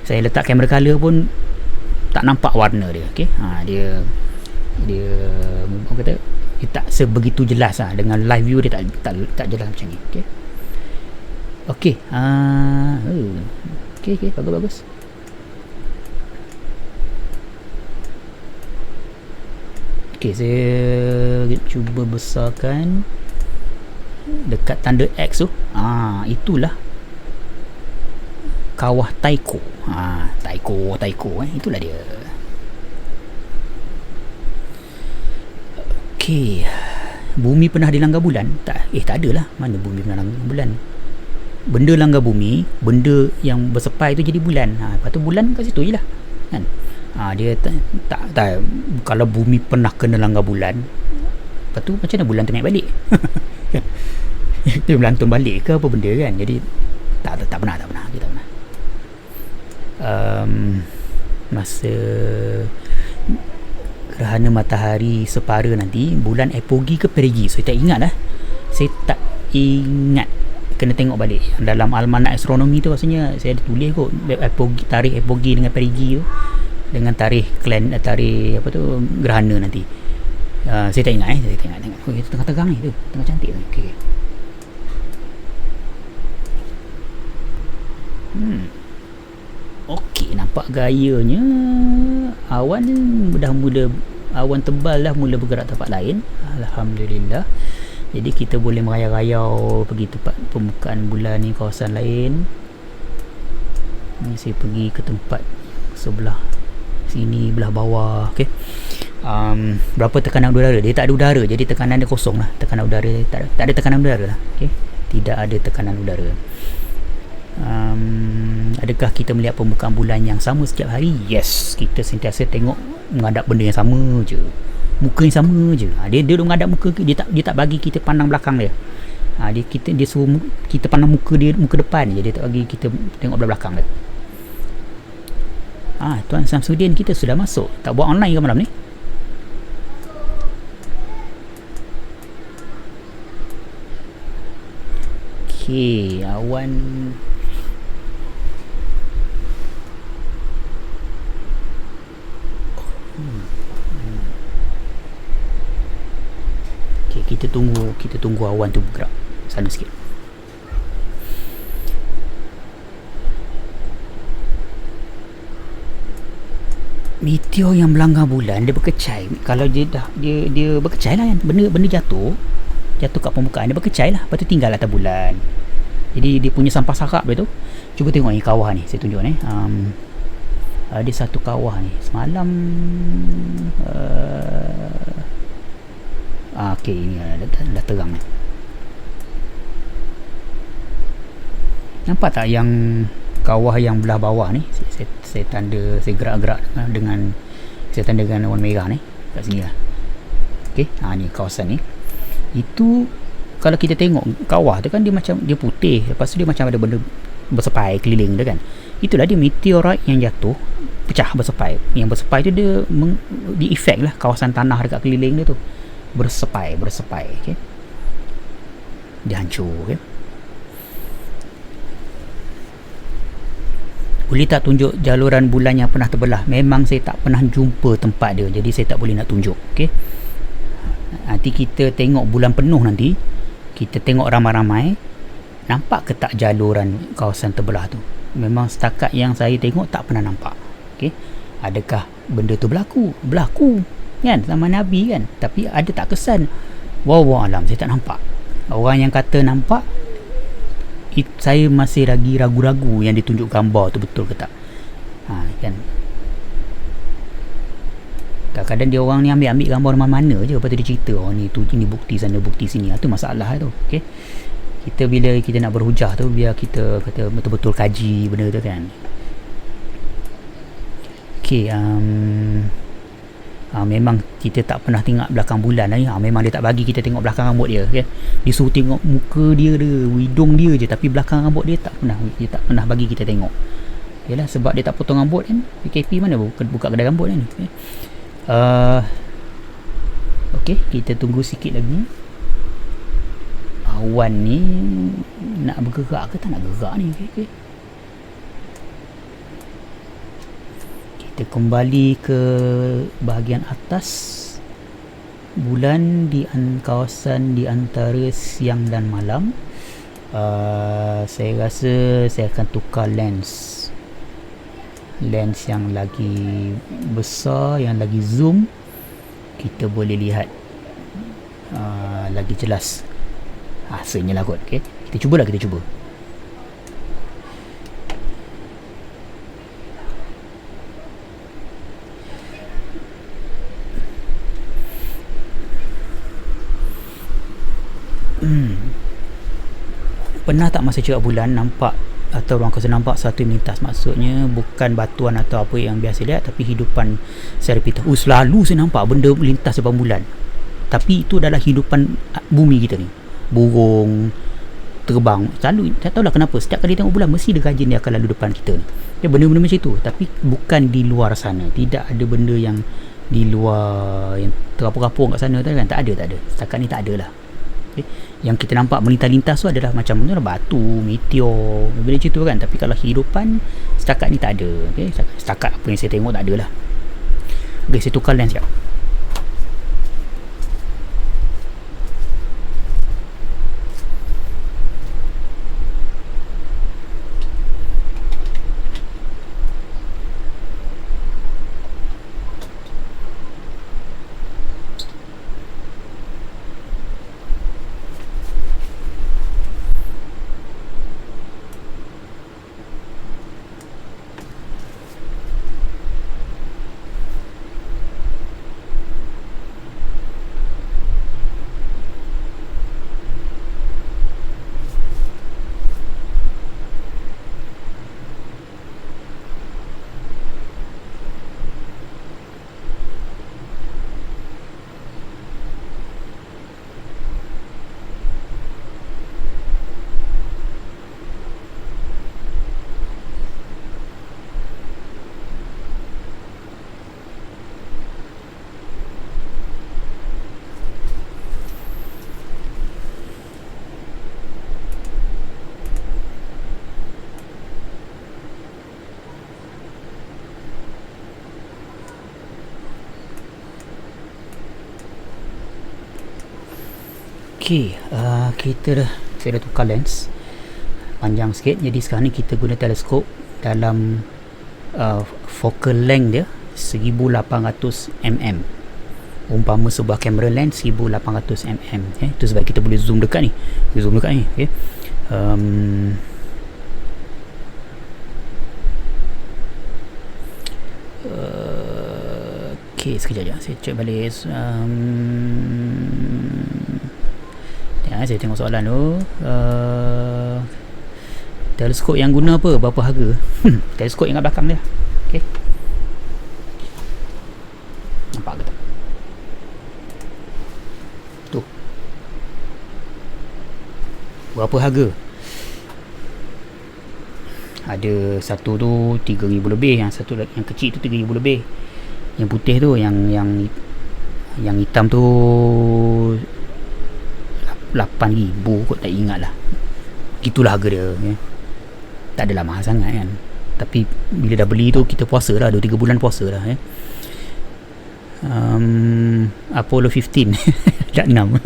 Speaker 1: Saya letak kamera color pun tak nampak warna dia. Okay? Dia orang kata dia tak sebegitu jelas lah. Dengan live view dia tak jelas macam ni. Okay, bagus. Okay, saya cuba besarkan dekat tanda X tu. Itulah kawah Tycho. Tycho itulah dia. Okay, bumi pernah dilanggar bulan? Tak adalah. Mana bumi pernah langgar bulan? Benda langgar bumi, benda yang bersepai tu jadi bulan. Lepas tu bulan kat situ je lah kan. Dia tak kalau bumi pernah kena langgar bulan, lepas tu macam mana bulan tu naik balik? Dia melantun balik ke apa benda kan. Jadi tak pernah kita pernah. Masa gerhana matahari separa nanti, bulan apogi ke perigi, saya tak ingat lah. Kena tengok balik dalam almanak astronomi tu. Rasanya saya ada tulis kot tarikh apogi dengan perigi tu, dengan tarikh apa tu, gerhana nanti. Saya tak ingat. Itu tengah tegang ni tu, tengah cantik tu. Okay. Okey, nampak gayanya awan tebal dah mula bergerak tempat lain. Alhamdulillah. Jadi kita boleh merayau-rayau pergi tempat permukaan bulan ni, kawasan lain. Ni saya pergi ke tempat sebelah sini, belah bawah. Okey. Berapa tekanan udara? Dia tak ada udara, jadi tekanan dia kosong lah. Tekanan udara tak ada tekanan udara lah. Okey. Tidak ada tekanan udara. Adakah kita melihat permukaan bulan yang sama setiap hari? Yes, kita sentiasa tengok menghadap benda yang sama je. muka yang sama je. Dia menghadap muka, dia tak bagi kita pandang belakang dia. Dia suruh kita pandang muka dia, muka depan je, dia tak bagi kita tengok belakang dia. Tuan Samsudin kita sudah masuk. Tak buat online ke malam ni? Okey, awan okey, kita tunggu awan tu bergerak sana sikit. Meteor yang melanggar bulan, dia berkecai. Kalau dia berkecai lah kan, benda jatuh kat permukaan, dia berkecai lah, lepas tu tinggal atas bulan. Jadi dia punya sampah sarap dia tu. Cuba tengok ni kawah ni, saya tunjuk ni. Ada satu kawah ni semalam. Okey, ini dah terang ni. Nampak tak yang kawah yang belah bawah ni? Saya tanda, saya gerak-gerak dengan saya tanda dengan warna merah ni kat sini lah. Okey, ni kawasan ni. Itu kalau kita tengok kawah tu kan, dia macam dia putih, lepas tu dia macam ada benda bersepai keliling dia kan. Itulah dia meteorite yang jatuh, pecah bersepai. Yang bersepai tu dia di efek lah kawasan tanah dekat keliling dia tu bersepai. Okey, dia hancur. Okay? Boleh tak tunjuk jaluran bulan yang pernah terbelah? Memang saya tak pernah jumpa tempat dia, jadi saya tak boleh nak tunjuk. Okey, nanti kita tengok bulan penuh nanti, kita tengok ramai-ramai, nampak ke tak jaluran kawasan terbelah tu? Memang setakat yang saya tengok tak pernah nampak. Okey, adakah benda tu berlaku kan zaman Nabi kan, tapi ada tak kesan? Wallahu alam, saya tak nampak. Orang yang kata nampak, saya masih lagi ragu-ragu yang ditunjuk gambar tu betul ke tak. Kan, kadang-kadang dia orang ni ambil gambar mana-mana je, lepas tu dia cerita ni bukti sana, bukti sini. Itu masalah tu. Okey, kita bila kita nak berhujah tu, biar kita kata betul-betul kaji benda tu kan. Okey, memang kita tak pernah tengok belakang bulan ni. Memang dia tak bagi kita tengok belakang rambut dia. Okay? Dia suruh tengok muka dia, hidung dia je, tapi belakang rambut dia tak pernah bagi kita tengok. Yalah, sebab dia tak potong rambut kan. PKP mana buka kedai rambut kan. Okay? Okey, kita tunggu sikit lagi. Awan ni nak bergerak ke tak nak gerak ni? Okay. Kita kembali ke bahagian atas bulan di kawasan di antara siang dan malam. Saya rasa saya akan tukar lens yang lagi besar, yang lagi zoom, kita boleh lihat lagi jelas hasilnya lah kot. Okay? Kita cuba. Pernah tak masa cerap bulan nampak atau orang kata nampak satu melintas? Maksudnya bukan batuan atau apa yang biasa lihat, tapi hidupan secara pita. Selalu saya nampak benda melintas depan bulan, tapi itu adalah hidupan bumi kita ni. Burung terbang selalu, tak tahulah kenapa setiap kali tengok bulan mesti ada gajin dia akan lalu depan kita ni. Benda-benda macam itu, tapi bukan di luar sana. Tidak ada benda yang di luar yang terapung-apung kat sana kan. Tak ada. Setakat ni tak ada lah. Okay. Yang kita nampak melintas-lintas tu adalah macam batu, meteor, benda macam tu kan. Tapi kalau kehidupan setakat ni tak ada. Okay. Setakat apa yang saya tengok tak ada lah. Okay, saya tukar lens sekejap. Saya dah tukar lens panjang sikit, jadi sekarang ni kita guna teleskop dalam focal length dia 1800 mm. Umpama sebuah kamera lens 1800 mm. Itu sebab kita boleh zoom dekat ni. Okay. Okay, sekejap je saya check balik. Saya tengok soalan tu. Teleskop yang guna apa? Berapa harga? Teleskop yang kat belakang dia. Okay. Nampak ke tak? Tu. Berapa harga? Ada satu tu 3,000 lebih, yang satu yang kecil tu 3,000 lebih. Yang putih tu, yang hitam tu 8,000 kot, tak ingat lah. Gitulah harga dia. Okay. Tak adalah mahal sangat kan. Tapi bila dah beli tu, kita puasa lah, 2-3 bulan puasa lah. Apollo 15 dah 6.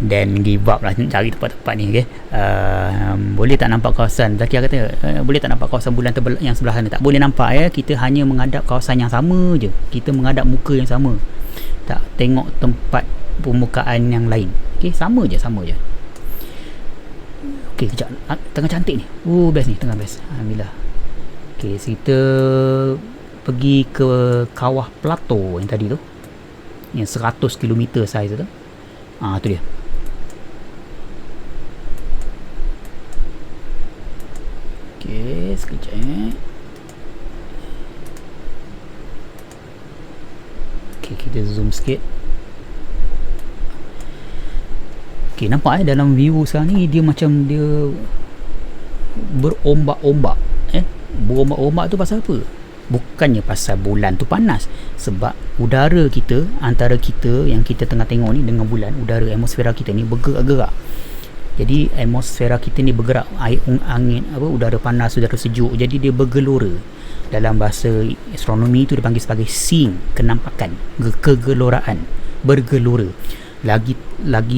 Speaker 1: then give up lah cari tempat-tempat ni. Okay. Boleh tak nampak kawasan, Zakia kata boleh tak nampak kawasan bulan yang sebelah sana? Tak boleh nampak ya. Kita hanya menghadap kawasan yang sama je. Kita menghadap muka yang sama, tak tengok tempat permukaan yang lain. Okay, sama je. Okay, kejap, tengah cantik ni. Best ni, tengah best. Alhamdulillah. Okay, kita pergi ke kawah Plato yang tadi tu, yang 100 km saiz tu. Tu dia. Okay, sekejap Okay, kita zoom sikit. Okay, nampak dalam view sekarang ni, dia macam dia berombak-ombak. Berombak-ombak tu pasal apa? Bukannya pasal bulan tu panas, sebab udara kita, antara kita yang kita tengah tengok ni dengan bulan, udara atmosfera kita ni bergerak-gerak. Jadi atmosfera kita ni bergerak, angin, udara panas, udara sejuk, jadi dia bergelora. Dalam bahasa astronomi tu dipanggil sebagai seeing, kenampakan, kegeloraan, bergelora. Lagi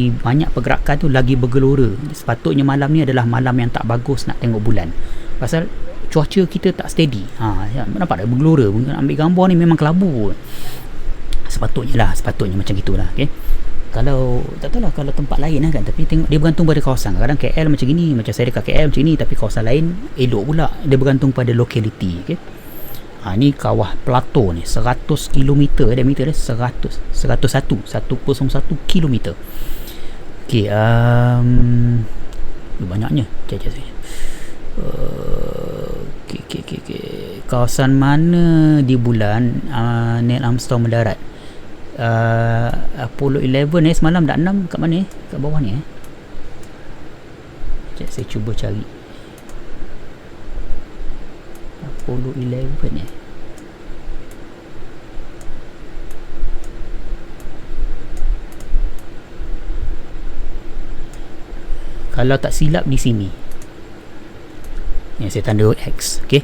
Speaker 1: banyak pergerakan tu, lagi bergelora. Sepatutnya malam ni adalah malam yang tak bagus nak tengok bulan, pasal cuaca kita tak steady. Nampak tak bergelora? Ambil gambar ni memang kelabu. Sepatutnya macam gitulah. Okay. Kalau tak tahulah kalau tempat lain kan, tapi tengok dia bergantung pada kawasan. Kadang KL macam gini, macam saya dekat KL macam ni, tapi kawasan lain elok pula. Dia bergantung pada lokaliti. Okay. Ni kawah Plato ni 100 km diameter dia, 101 km. Okay, banyaknya. Okay. Kawasan mana di bulan Neil Armstrong mendarat? Apollo 11 semalam dah 6 kat mana kat bawah ni saya cuba cari Apollo 11 kalau tak silap di sini yang saya tanda X. Okay.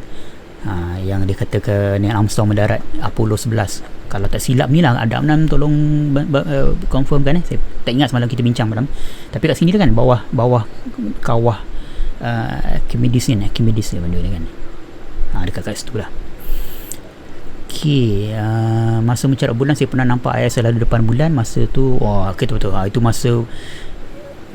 Speaker 1: Yang dia kata ke Neil Armstrong mendarat Apollo 11. Kalau tak silap ni lah, ada tolong confirm kan. Saya tak ingat semalam kita bincang malam. Tapi kat sini kan bawah kawah Archimedes ni benda ni kan. Dekat kat situ lah. Okay, masa mencarat bulan saya pernah nampak ayah selalu depan bulan. Masa tu betul-betul itu masa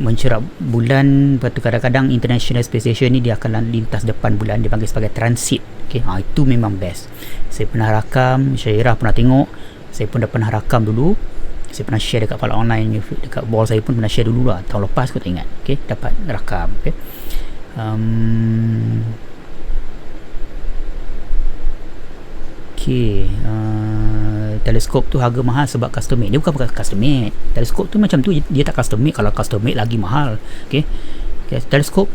Speaker 1: mencerap bulan. Lepas tu kadang-kadang International Space Station ni dia akan lintas depan bulan, dia panggil sebagai transit. Okay, itu memang best. Saya pernah rakam, Syairah pernah tengok, saya pun dah pernah rakam dulu, saya pernah share dekat file online, dekat wall saya pun pernah share dulu lah, tahun lepas aku tak ingat. Okay, dapat rakam. Okay. Teleskop tu harga mahal sebab custom made. Dia bukan custom made. Teleskop tu macam tu, dia tak custom made. Kalau custom made lagi mahal. Okay. Teleskop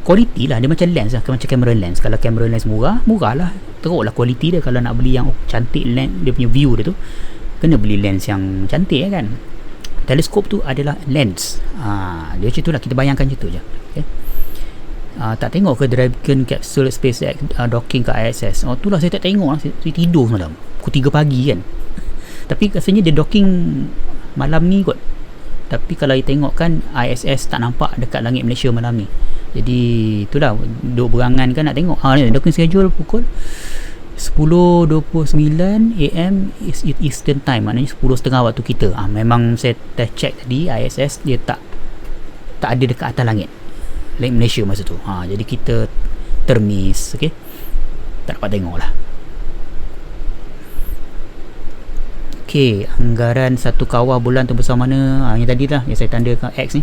Speaker 1: quality lah, dia macam lens lah, macam kamera lens. Kalau kamera lens murah lah, teruk lah quality dia. Kalau nak beli yang cantik lens, dia punya view dia tu, kena beli lens yang cantik kan. Teleskop tu adalah lens. Dia macam tu lah, kita bayangkan macam tu je. Okay. Tak tengok ke Dragon Capsule SpaceX docking ke ISS? Tu lah saya tak tengok lah. Saya tidur semalam pukul 3 pagi kan. Tapi rasanya dia docking malam ni kot. Tapi kalau you tengok kan ISS tak nampak dekat langit Malaysia malam ni. Jadi itulah, duk berangan kan nak tengok. Ni docking schedule pukul 10.29 AM Eastern Time, maknanya 10.30 waktu kita. Memang saya dah check tadi, ISS dia tak ada dekat atas langit Malaysia masa tu. Jadi kita termiss, okey. Tak dapat tengok lah. Okey, anggaran satu kawah bulan terbesar mana? Yang tadi lah yang saya tandakan X ni.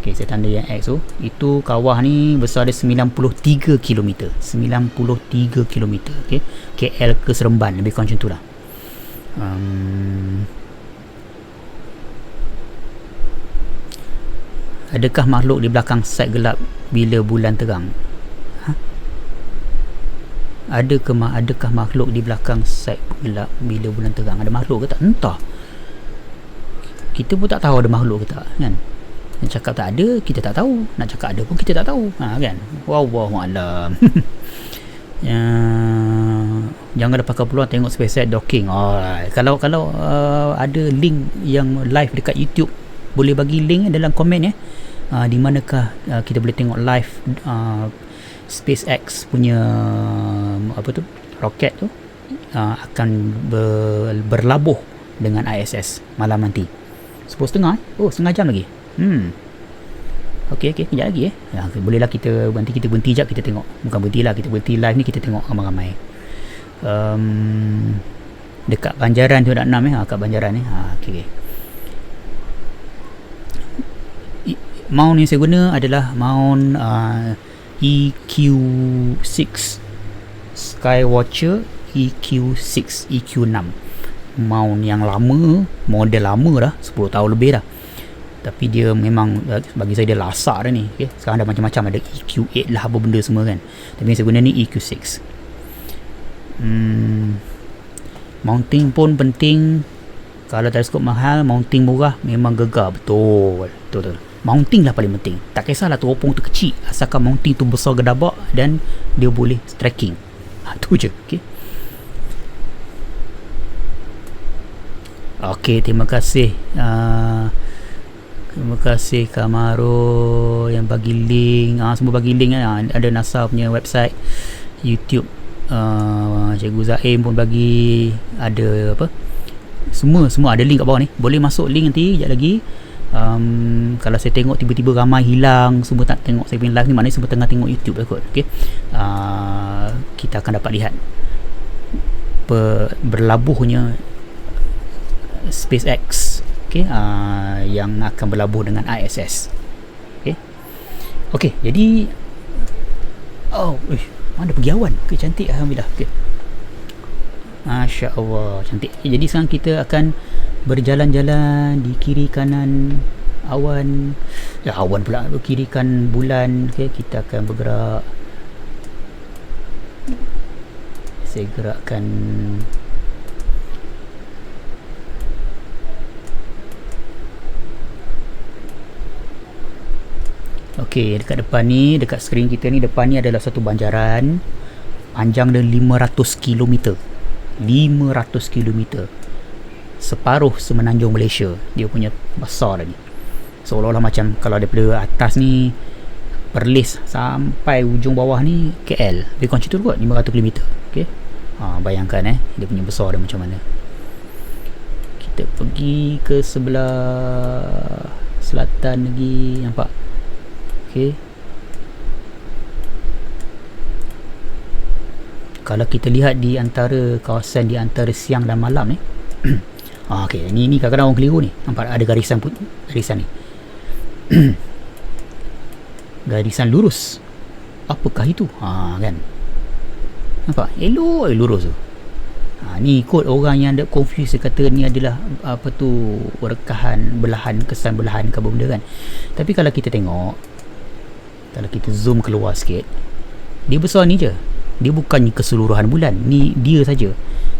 Speaker 1: Okey, saya tanda yang X tu. Itu kawah ni besar dia 93 km. 93 km. Okey. KL ke Seremban, lebih kurang macam tu lah. Adakah makhluk di belakang site gelap bila bulan terang? Adakah makhluk di belakang site gelap bila bulan terang? Ada makhluk ke tak? Entah. Kita pun tak tahu ada makhluk ke tak, kan? Nak cakap tak ada, kita tak tahu. Nak cakap ada pun kita tak tahu. Kan? Wallahualam. Jangan pakai peluang tengok SpaceX docking. Kalau ada link yang live dekat YouTube, boleh bagi link dalam komen ya. Di manakah kita boleh tengok live SpaceX punya roket tu akan berlabuh dengan ISS malam nanti. 10.30. Setengah jam lagi. Okey, kejap lagi bolehlah kita berhenti jap, kita tengok. Bukan berhentilah, kita berhenti live ni, kita tengok ramai-ramai. Dekat Banjaran tu nak 6 kat Banjaran ni. Okey. Mount yang saya guna adalah Mount EQ6 Skywatcher EQ6 EQ6. Mount yang lama, model lama dah, 10 tahun lebih dah. Tapi dia memang, bagi saya dia lasak dah ni. Okay? Sekarang dah macam-macam, ada EQ8 lah, apa benda semua kan. Tapi yang saya guna ni EQ6. Mounting pun penting. Kalau teleskop mahal, mounting murah memang gegar. Betul. Mounting lah paling penting. Tak kisahlah teropong tu kecil, asalkan mounting tu besar gedabak dan dia boleh tracking. Tu je. Okey, terima kasih. Terima kasih Kamaro yang bagi link. Semua bagi link kan. Ada NASA punya website, YouTube. Cikgu Zaim pun bagi, ada apa? Semua ada link kat bawah ni. Boleh masuk link nanti sekejap lagi. Kalau saya tengok tiba-tiba ramai hilang, semua tak tengok saya punya live ni, maknanya semua tengah tengok YouTube lah kot. Okay? Kita akan dapat lihat berlabuhnya SpaceX, okay? Yang akan berlabuh dengan ISS. Okay, jadi mana pergi awan? Okay, cantik, alhamdulillah. Okay. Masya Allah, cantik. Jadi sekarang kita akan berjalan-jalan di kiri kanan awan, awan pula, kiri kanan bulan. Okay, kita akan bergerak. Saya gerakkan okey, dekat depan ni, dekat skrin kita ni, depan ni adalah satu banjaran panjang dia 500 km. 500 km. Separuh semenanjung Malaysia. Dia punya besar lagi. Seolah-olah macam kalau daripada atas ni Perlis sampai ujung bawah ni KL. Lebih kurang macam tu kot, 500 km. Okey. Bayangkan dia punya besar dia macam mana. Kita pergi ke sebelah selatan lagi, nampak? Okey. Kalau kita lihat di antara kawasan, di antara siang dan malam ni. Okey, ni kadang-kadang orang keliru ni. Nampak ada garisan ni. Garisan lurus. Apakah itu? Kan. Nampak? Elok lurus tu. Ni ikut orang yang ada confuse, dia kata ni adalah apa tu, rekahan belahan, kesan belahan ke benda kan. Tapi kalau kita tengok, kalau kita zoom keluar sikit, dia besar ni je. Dia bukannya keseluruhan bulan. Ni dia saja.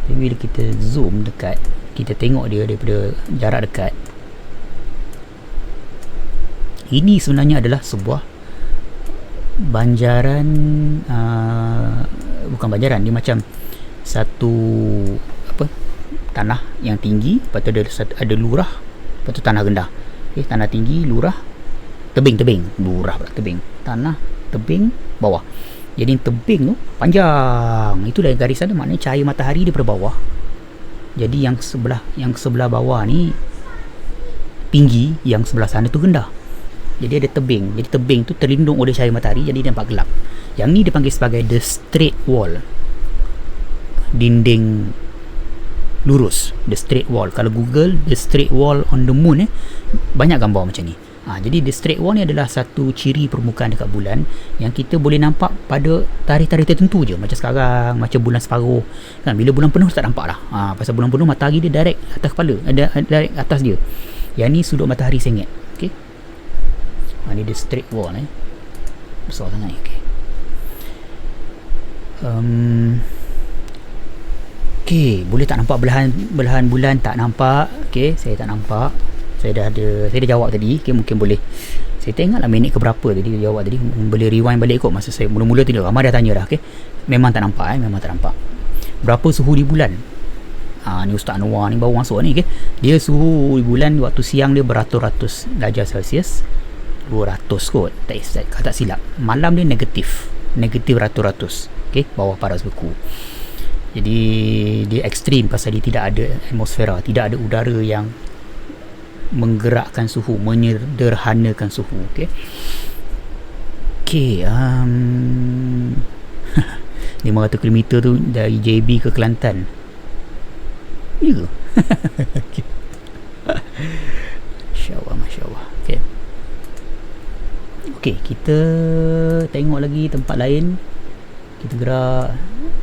Speaker 1: Tapi bila kita zoom dekat, kita tengok dia daripada jarak dekat, ini sebenarnya adalah sebuah banjaran, bukan banjaran, dia macam satu tanah yang tinggi, lepas tu ada lurah, lepas tu tanah rendah. Okay, tanah tinggi, lurah, tebing, lurah pula tebing, tanah, tebing, bawah. Jadi tebing tu panjang, itulah garis sana, maknanya cahaya matahari daripada bawah. Jadi yang sebelah bawah ni tinggi, yang sebelah sana tu rendah. Jadi ada tebing. Jadi tebing tu terlindung oleh cahaya matahari, jadi dia nampak gelap. Yang ni dipanggil sebagai the straight wall, dinding lurus, the straight wall. Kalau Google the straight wall on the moon, banyak gambar macam ni. Jadi the straight wall ni adalah satu ciri permukaan dekat bulan yang kita boleh nampak pada tarikh-tarikh tertentu je. Macam sekarang, macam bulan separuh kan, bila bulan penuh tak nampak lah. Pasal bulan penuh matahari dia direct atas kepala, direct atas dia. Yang ni sudut matahari sengit. Okay, ni the straight wall besar sangat ni. Okay. Okay, boleh tak nampak belahan bulan? Tak nampak. Okay, saya tak nampak. Saya dah jawab tadi. Okay, mungkin boleh, saya tengoklah minit ke berapa tadi jawab tadi. Boleh rewind balik kot masa saya mula-mula tidak. Ramai dah tanya dah. Okay, memang tak nampak. Memang tak nampak. Berapa suhu di bulan? Ni Ustaz Anwar ni baru masuk ni. Okay, dia suhu di bulan waktu siang dia beratus-ratus darjah Celsius, 200 kot, tak silap. Malam dia negatif ratus-ratus. Okay, bawah paras beku. Jadi dia ekstrim pasal dia tidak ada atmosfera, tidak ada udara yang menggerakkan suhu, menyederhanakan suhu. Okay, 500 km tu dari JB ke Kelantan. Ya. Okay. Masya Allah. Okay, kita tengok lagi tempat lain. Kita gerak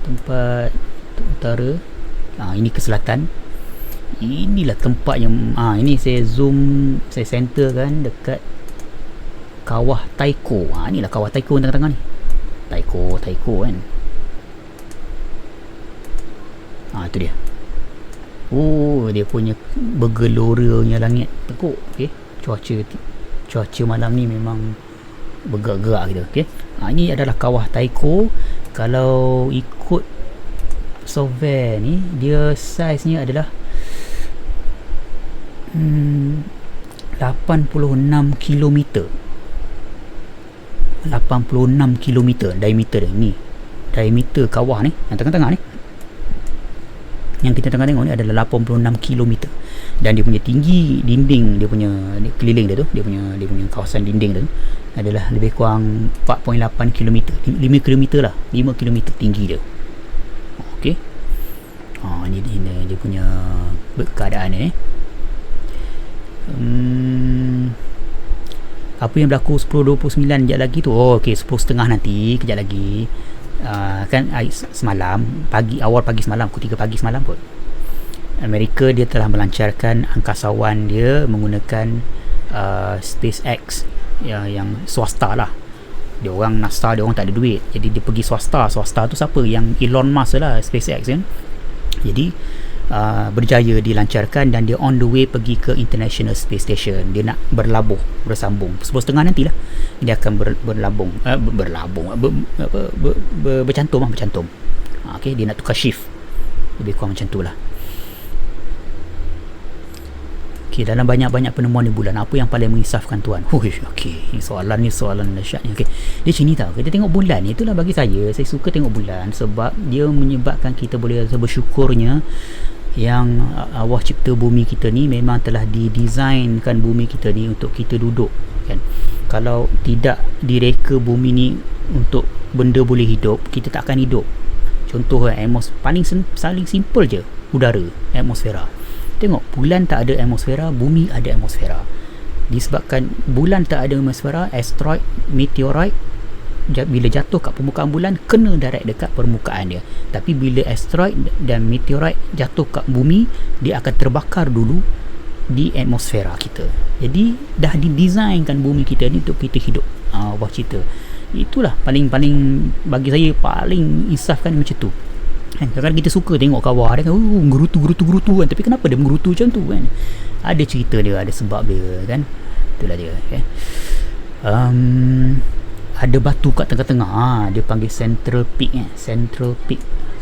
Speaker 1: tempat utara. Ini ke selatan. Inilah tempat yang ini saya zoom, saya center kan dekat kawah Taiko. Inilah kawah Taiko tengah-tengah ni. Taiko kan. Itu dia. Dia punya bergeloranya langit tekuk. Okay, cuaca malam ni memang bergerak-gerak gitu. Okay, ini adalah kawah Taiko. Kalau ikut software ni, dia saiznya adalah 86 km. 86 km diameter dia ni. Diameter kawah ni yang tengah-tengah ni, yang kita tengah tengok ni adalah 86 km. Dan dia punya tinggi dinding, dia punya keliling dia tu, dia punya kawasan dinding dia tu adalah lebih kurang 4.8 km. 5 km lah, 5 km tinggi dia. Okey. Ini dia punya keadaan ni. Apa yang berlaku 10.29 kejap lagi tu? Okey, 10.30 nanti, kejap lagi. Kan semalam, awal pagi semalam, pukul 3 pagi semalam pun, Amerika dia telah melancarkan angkasawan dia menggunakan SpaceX yang swasta lah. Dia orang NASA, dia orang tak ada duit, jadi dia pergi swasta tu siapa? Yang Elon Musk lah, SpaceX kan. Jadi berjaya dilancarkan dan dia on the way pergi ke International Space Station. Dia nak bersambung 10.30 nantilah dia akan bercantum. Okay, dia nak tukar shift, lebih kurang macam tu lah. Okay, dalam banyak-banyak penemuan di bulan, apa yang paling mengisafkan tuan? Okay, soalan dahsyat ni. Okay, dia sini tau, kita tengok bulan ni, itulah bagi saya suka tengok bulan sebab dia menyebabkan kita boleh rasa bersyukurnya yang Allah cipta bumi kita ni memang telah didesainkan bumi kita ni untuk kita duduk kan. Kalau tidak direka bumi ni untuk benda boleh hidup, kita tak akan hidup. Contoh paling simple je, udara, atmosfera. Tengok, bulan tak ada atmosfera, bumi ada atmosfera. Disebabkan bulan tak ada atmosfera, asteroid, meteorit bila jatuh kat permukaan bulan kena direct dekat permukaan dia. Tapi bila asteroid dan meteorit jatuh kat bumi, dia akan terbakar dulu di atmosfera kita. Jadi dah didesainkan bumi kita ni untuk kita hidup. Allah cerita. Itulah paling bagi saya paling insafkan macam tu. Kan, kadang-kadang kita suka tengok kawah dia kan, gerutu kan, tapi kenapa dia menggerutu macam tu kan? Ada cerita dia, ada sebab dia kan. Itulah dia. Okay. Ada batu kat tengah-tengah, dia panggil Central Peak.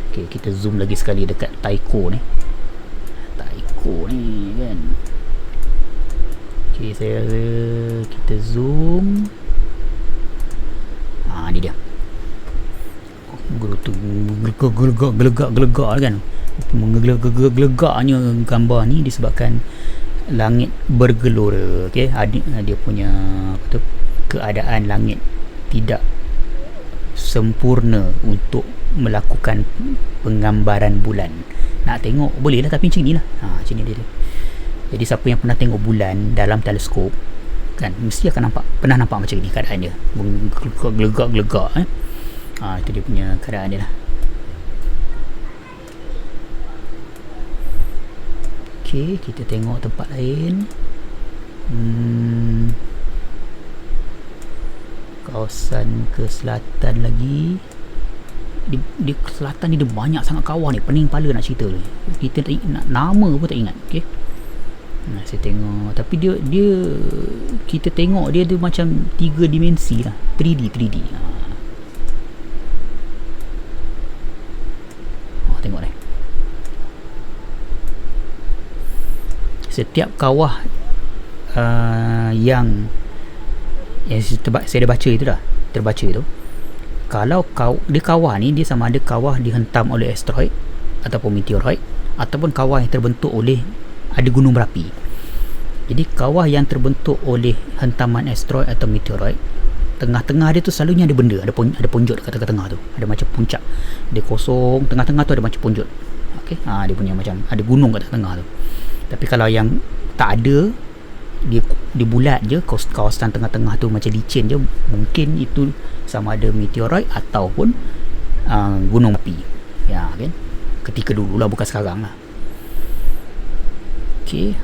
Speaker 1: Okay, kita zoom lagi sekali dekat Taiko ni. risiko ni kan. Okay, kita zoom. Ni dia. Gelegak kan. Gelegaknya gambar ni disebabkan langit bergelora. Okey, dia punya apa tu, keadaan langit tidak sempurna untuk melakukan penggambaran bulan. Nak tengok boleh lah, tapi macam ni lah. Macam ni dia. Jadi siapa yang pernah tengok bulan dalam teleskop kan, mesti akan pernah nampak macam ni keadaan dia. Gelegak-gelegak itu dia punya keadaan dia lah. Okay, kita tengok tempat lain. Kawasan ke selatan lagi. Di selatan ni dia banyak sangat kawah ni, pening kepala nak cerita ni. Kita nak nama pun tak ingat. Okay, saya tengok, tapi dia kita tengok dia tu macam 3 dimensi lah, 3D. Tengok ni, setiap kawah yang saya dah baca itu dah, terbaca tu, kalau dia kawah ni, dia sama ada kawah dihentam oleh asteroid ataupun meteoroid, ataupun kawah yang terbentuk oleh ada gunung berapi. Jadi kawah yang terbentuk oleh hentaman asteroid atau meteoroid, tengah-tengah dia tu selalunya ada benda, ada ponjot dekat tengah-tengah tu, ada macam puncak, dia kosong, tengah-tengah tu ada macam ponjot. Okey, dia punya macam ada gunung kat tengah tu. Tapi kalau yang tak ada, dia bulat je, kawasan tengah-tengah tu macam licin je, mungkin itu sama ada meteoroid ataupun gunung api. Ya kan, ketika dulu lah, bukan sekarang lah. Okey,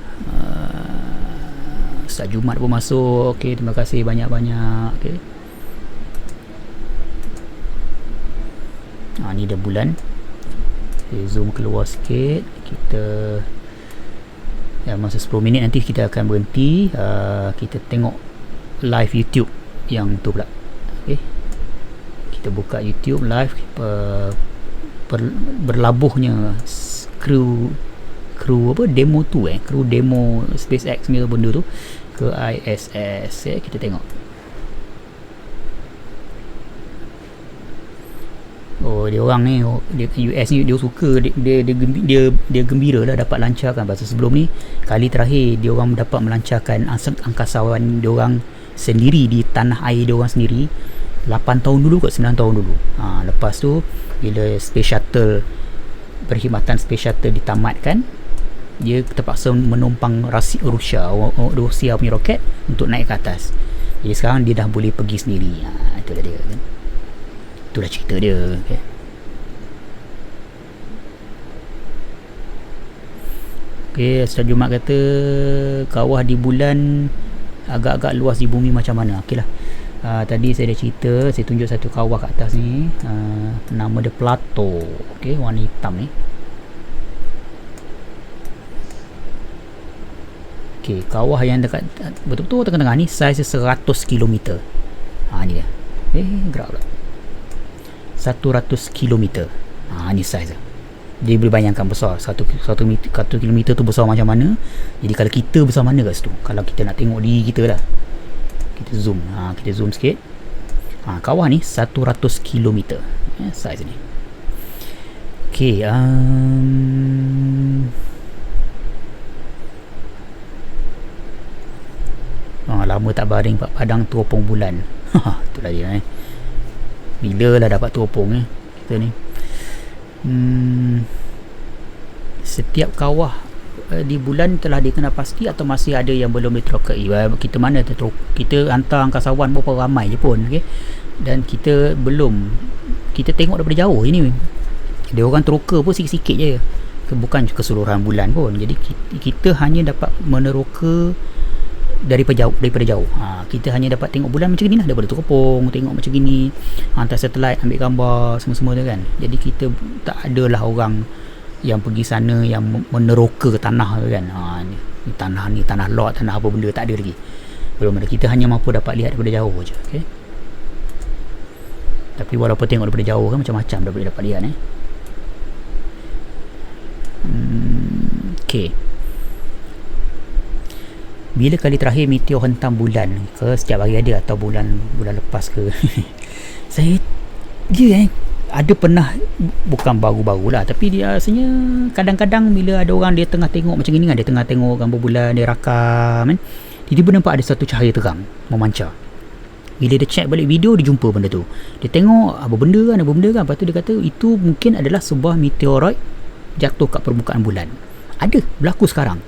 Speaker 1: Ustaz Jumat pun masuk. Okey, terima kasih banyak-banyak. Okey, ni dah bulan. Okay, zoom keluar sikit. Kita masa 10 minit nanti kita akan berhenti. Kita tengok live YouTube yang tu pula. Okay, kita buka YouTube live. Berlabuhnya kru apa, demo tu kru demo SpaceX ni benda tu ke ISS. Kita tengok. Dia orang ni, dia US ni, dia suka, dia gembira lah dapat lancarkan. Pasal sebelum ni, kali terakhir dia orang dapat melancarkan angkasawan dia orang sendiri di tanah air dia orang sendiri 8 tahun dulu kot, 9 tahun dulu. Lepas tu bila Space Shuttle, perkhidmatan Space Shuttle ditamatkan, dia terpaksa menumpang Rusia punya roket untuk naik ke atas. Jadi sekarang dia dah boleh pergi sendiri. Itulah dia kan. Itulah cerita dia. Okay, Ustaz Jumat kata kawah di bulan agak-agak luas di bumi macam mana. Okey lah, tadi saya dah cerita, saya tunjuk satu kawah kat atas ni, nama dia Plato. Okay, warna hitam ni. Okay, kawah yang dekat betul-betul tengah-tengah ni saiz 100 km. Ni dia. Gerak pula 100 km. Ni saiz dia. Dia boleh bayangkan besar 1 km tu besar macam mana. Jadi kalau kita besar mana kat situ, kalau kita nak tengok diri kita lah, kita zoom. Kita zoom sikit. Kawah ni 100 km saiz ni. Okay, lama tak baring padang teropong bulan. Itulah dia. Bila lah dapat teropong kita ni. Setiap kawah di bulan telah dikenal pasti atau masih ada yang belum diterokai? Kita mana kita hantar angkasawan berapa ramai je pun, okay? Dan kita belum, kita tengok daripada jauh je ni. Dia orang teroka pun sikit-sikit je, bukan keseluruhan bulan pun. Jadi kita hanya dapat meneroka daripada jauh. Kita hanya dapat tengok bulan macam ni lah, daripada teropong tengok macam gini, hantar satelit ambil gambar semua-semua tu kan. Jadi kita tak adalah orang yang pergi sana yang meneroka tanah tu kan. Ni tanah lot, tanah apa benda, tak ada lagi, belum ada. Kita hanya mampu dapat lihat daripada jauh je. Okay? Tapi walaupun tengok daripada jauh kan macam-macam dapat lihat. Okay, bila kali terakhir meteor hentam bulan ke setiap hari ada atau bulan lepas ke? Saya dia ada pernah, bukan baru-baru lah, tapi dia rasanya kadang-kadang bila ada orang dia tengah tengok macam ni kan, dia tengah tengok gambar bulan, dia rakam kan, tiba-tiba nampak ada satu cahaya terang memancar. Bila dia check balik video, dia jumpa benda tu, dia tengok apa benda kan, lepas tu dia kata itu mungkin adalah sebuah meteoroid jatuh kat permukaan bulan. Ada berlaku sekarang,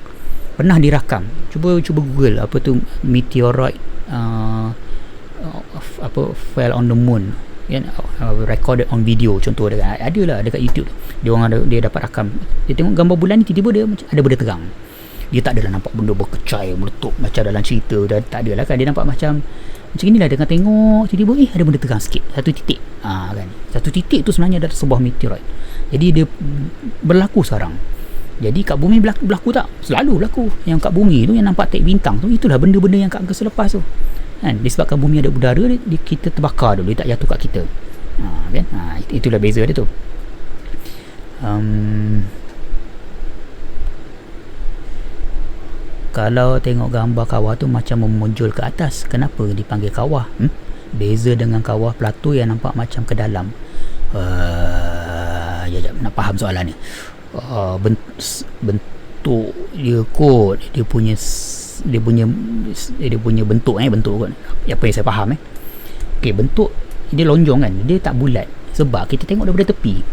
Speaker 1: pernah dirakam. Cuba google apa tu meteoroid apa fell on the moon kan, recorded on video, contoh dia kan, ada lah dekat YouTube. Dia dapat rakam, dia tengok gambar bulan ni, tiba-tiba dia macam ada benda terang. Dia tak adalah nampak benda berkecai meletup macam dalam cerita, dan tak adalah kan, dia nampak macam inilah, dia tengah tengok tiba-tiba ada benda terang sikit, satu titik kan. Satu titik tu sebenarnya adalah sebuah meteoroid. Jadi dia berlaku sekarang. Jadi kat bumi berlaku tak? Selalu berlaku. Yang kat bumi tu, yang nampak titik bintang tu, itulah benda-benda yang kat angkasa lepas tu kan. Disebabkan bumi ada udara, kita terbakar dulu, dia tak jatuh kat kita kan. Itulah beza dia tu. Kalau tengok gambar kawah tu macam memuncul ke atas, kenapa dipanggil kawah? Beza dengan kawah Plato yang nampak macam ke dalam. Nak faham soalan ni. Bentuk dia kot, dia punya bentuk kot. Apa yang saya faham okey, bentuk dia lonjong kan, dia tak bulat sebab kita tengok daripada tepi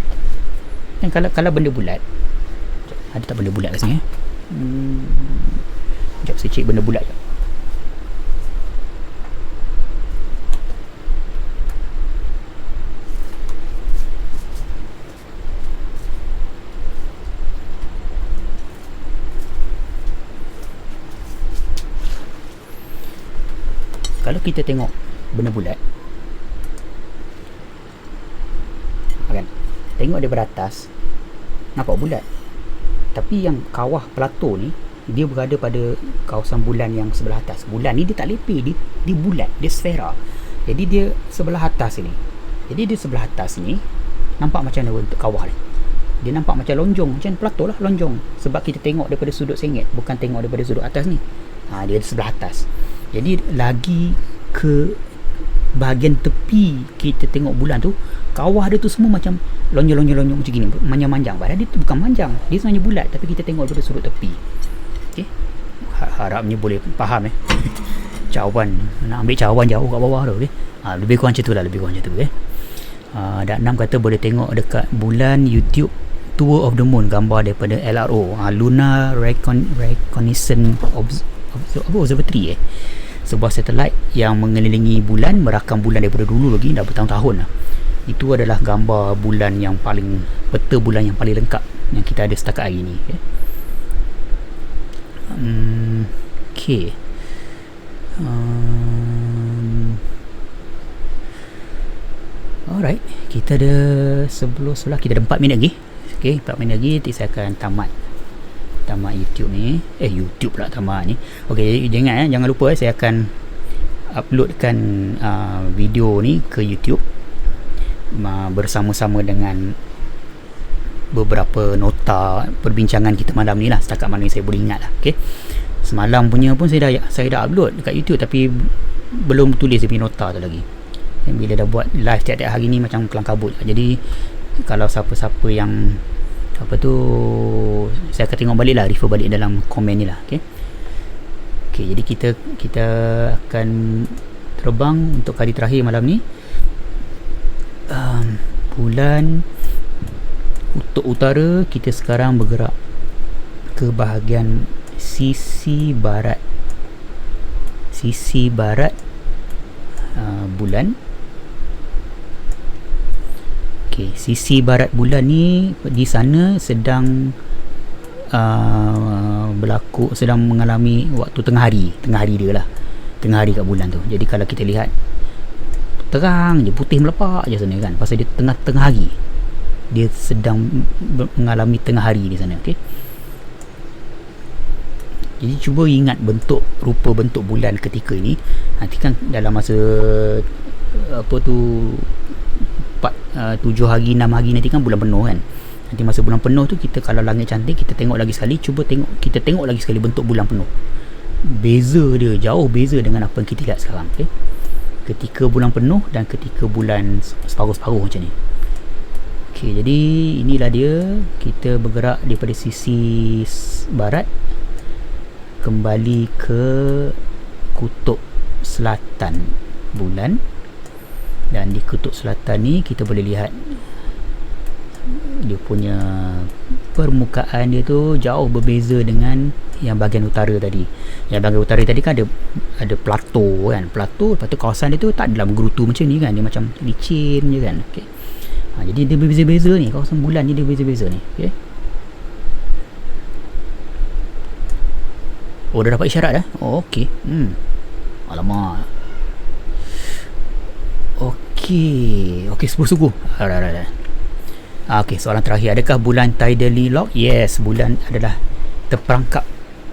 Speaker 1: kan. Kalau benda bulat, ada tak benda bulat kat sini sekejap saya cek benda bulat je. Kalau kita tengok benda bulat kan, tengok daripada atas nampak bulat, tapi yang kawah Plato ni dia berada pada kawasan bulan yang sebelah atas. Bulan ni dia tak lepeh, dia bulat, dia sfera. Jadi dia sebelah atas ni. Jadi dia sebelah atas ni nampak macam mana bentuk kawah ni. Dia nampak macam lonjong, macam Plato lah, lonjong. Sebab kita tengok daripada sudut sengit, bukan tengok daripada sudut atas ni. Dia sebelah atas. Jadi lagi ke bahagian tepi kita tengok bulan tu, kawah dia tu semua macam lonjong macam gini, manjang-manjang. Padahal dia tu bukan manjang, dia sebenarnya bulat, tapi kita tengok daripada sudut tepi. Okey, harapnya boleh faham cawan, nak ambil cawan jauh kat bawah tu. Lebih kurang macam tu lah, Dak Nam kata boleh tengok dekat bulan YouTube Tour of the Moon, gambar daripada LRO, Lunar Reconnaissance Observatory, sebuah satelit yang mengelilingi bulan, merakam bulan daripada dulu lagi, dah bertahun-tahun lah. Itu adalah gambar bulan yang paling, peta bulan yang paling lengkap yang kita ada setakat hari ni. Okay. Alright, kita ada sebelah kita ada 4 minit lagi. Okay, 4 minit lagi nanti saya akan tamat YouTube ni. YouTube pula tamat ni. Okay, jangan lupa saya akan uploadkan video ni ke YouTube bersama-sama dengan beberapa nota perbincangan kita malam ni lah, setakat malam ni saya boleh ingat lah. Okay, semalam punya pun saya dah upload dekat YouTube, tapi belum tulis dia punya nota tu lagi. Dan bila dah buat live tiap-tiap hari ni macam kelang kabut. Jadi kalau siapa-siapa yang apa tu, saya akan tengok balik lah, refer balik dalam komen ni lah. Okay, jadi kita akan terbang untuk kali terakhir malam ni. Bulan kutub utara, kita sekarang bergerak ke bahagian sisi barat bulan. Okay, sisi barat bulan ni, di sana sedang sedang mengalami waktu tengah hari dia lah, tengah hari kat bulan tu. Jadi kalau kita lihat terang je, putih melepak je sana kan, pasal dia tengah hari, dia sedang mengalami tengah hari di sana. Okay, jadi cuba ingat rupa bentuk bulan ketika ini. Nanti kan dalam masa 7 hari 6 hari nanti kan bulan penuh kan. Nanti masa bulan penuh tu, kita kalau langit cantik, kita tengok lagi sekali, kita tengok lagi sekali bentuk bulan penuh. beza dia jauh beza dengan apa yang kita lihat sekarang. Okay? Ketika bulan penuh dan ketika bulan separuh-separuh macam ni. Okay, jadi inilah dia. Kita bergerak daripada sisi barat kembali ke kutub selatan bulan, dan di kutub selatan ni kita boleh lihat dia punya permukaan dia tu jauh berbeza dengan yang bahagian utara tadi. Yang bahagian utara tadi kan ada plato kan, plato, lepas tu kawasan dia tu tak adalah menggerutu macam ni kan, dia macam licin je kan. Okay. Jadi dia berbeza-beza ni, kawasan bulan ni dia berbeza-beza ni. Okay. Oh, dah dapat isyarat dah. Oh, okey. Alamak. Okey, sungguh-sungguh. Dah. Okey, soalan terakhir. Adakah bulan tidally locked? Yes, bulan adalah terperangkap.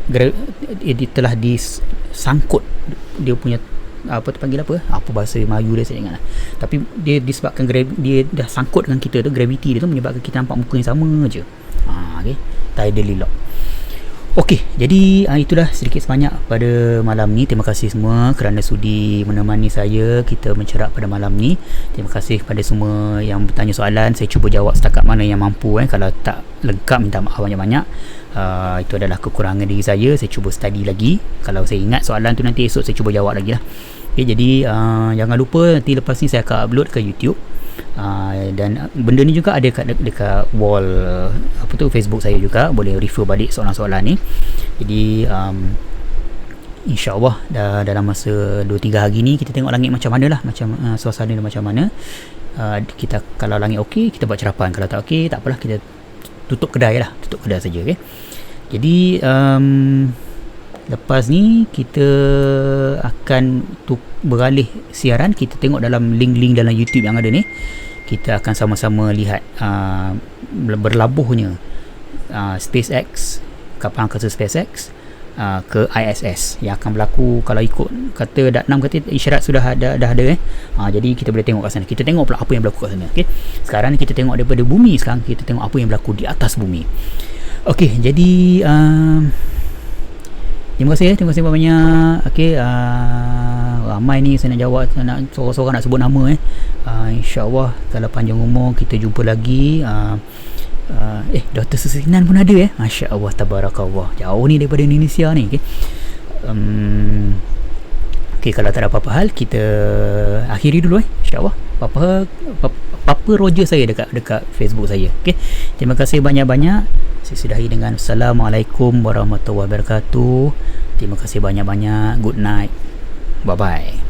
Speaker 1: Dia telah disangkut. Dia punya apa tu panggil apa? Apa bahasa Melayu dia saya ingat lah. Tapi dia disebabkan dia dah sangkut dengan kita tu, gravity dia tu menyebabkan kita nampak muka yang sama je. Okey, tidally locked. Okey, jadi itulah sedikit sebanyak pada malam ni. Terima kasih semua kerana sudi menemani saya kita mencerak pada malam ni. Terima kasih kepada semua yang bertanya soalan. Saya cuba jawab setakat mana yang mampu. Kalau tak lengkap, minta maaf banyak-banyak. Itu adalah kekurangan diri saya. Saya cuba study lagi. Kalau saya ingat soalan tu nanti esok saya cuba jawab lagi lah. Okay, jadi jangan lupa nanti lepas ni saya akan upload ke YouTube. Dan benda ni juga ada dekat wall apa tu Facebook saya juga, boleh refer balik soalan-soalan ni. Jadi InsyaAllah dalam masa 2-3 hari ni kita tengok langit macam mana lah, macam suasana dia macam mana. Kita kalau langit okey kita buat cerapan, kalau tak okey tak apalah, kita tutup kedai saja. Okay? Jadi lepas ni kita akan beralih siaran. Kita tengok dalam link-link dalam YouTube yang ada ni, kita akan sama-sama lihat berlabuhnya SpaceX, kapal angkasa SpaceX ke ISS yang akan berlaku. Kalau ikut kata Dak Nam, kata isyarat sudah ada jadi kita boleh tengok kat sana. Kita tengok pula apa yang berlaku kat sana. Okay? Sekarang ni kita tengok daripada bumi, sekarang kita tengok apa yang berlaku di atas bumi. Okey, jadi terima kasih banyak. Okey, ramai ni saya nak jawab, seorang-seorang nak sebut nama InsyaAllah kalau panjang umur kita jumpa lagi. Dr. Susinan pun ada Masya Allah, tabarakallah, jauh ni daripada Indonesia ni. Okey, kalau tak ada apa-apa hal, kita akhiri dulu InsyaAllah. Papa Roger saya dekat Facebook saya. Okey, terima kasih banyak-banyak. Saya sudahi dengan Assalamualaikum warahmatullahi wabarakatuh. Terima kasih banyak-banyak. Good night. Bye-bye.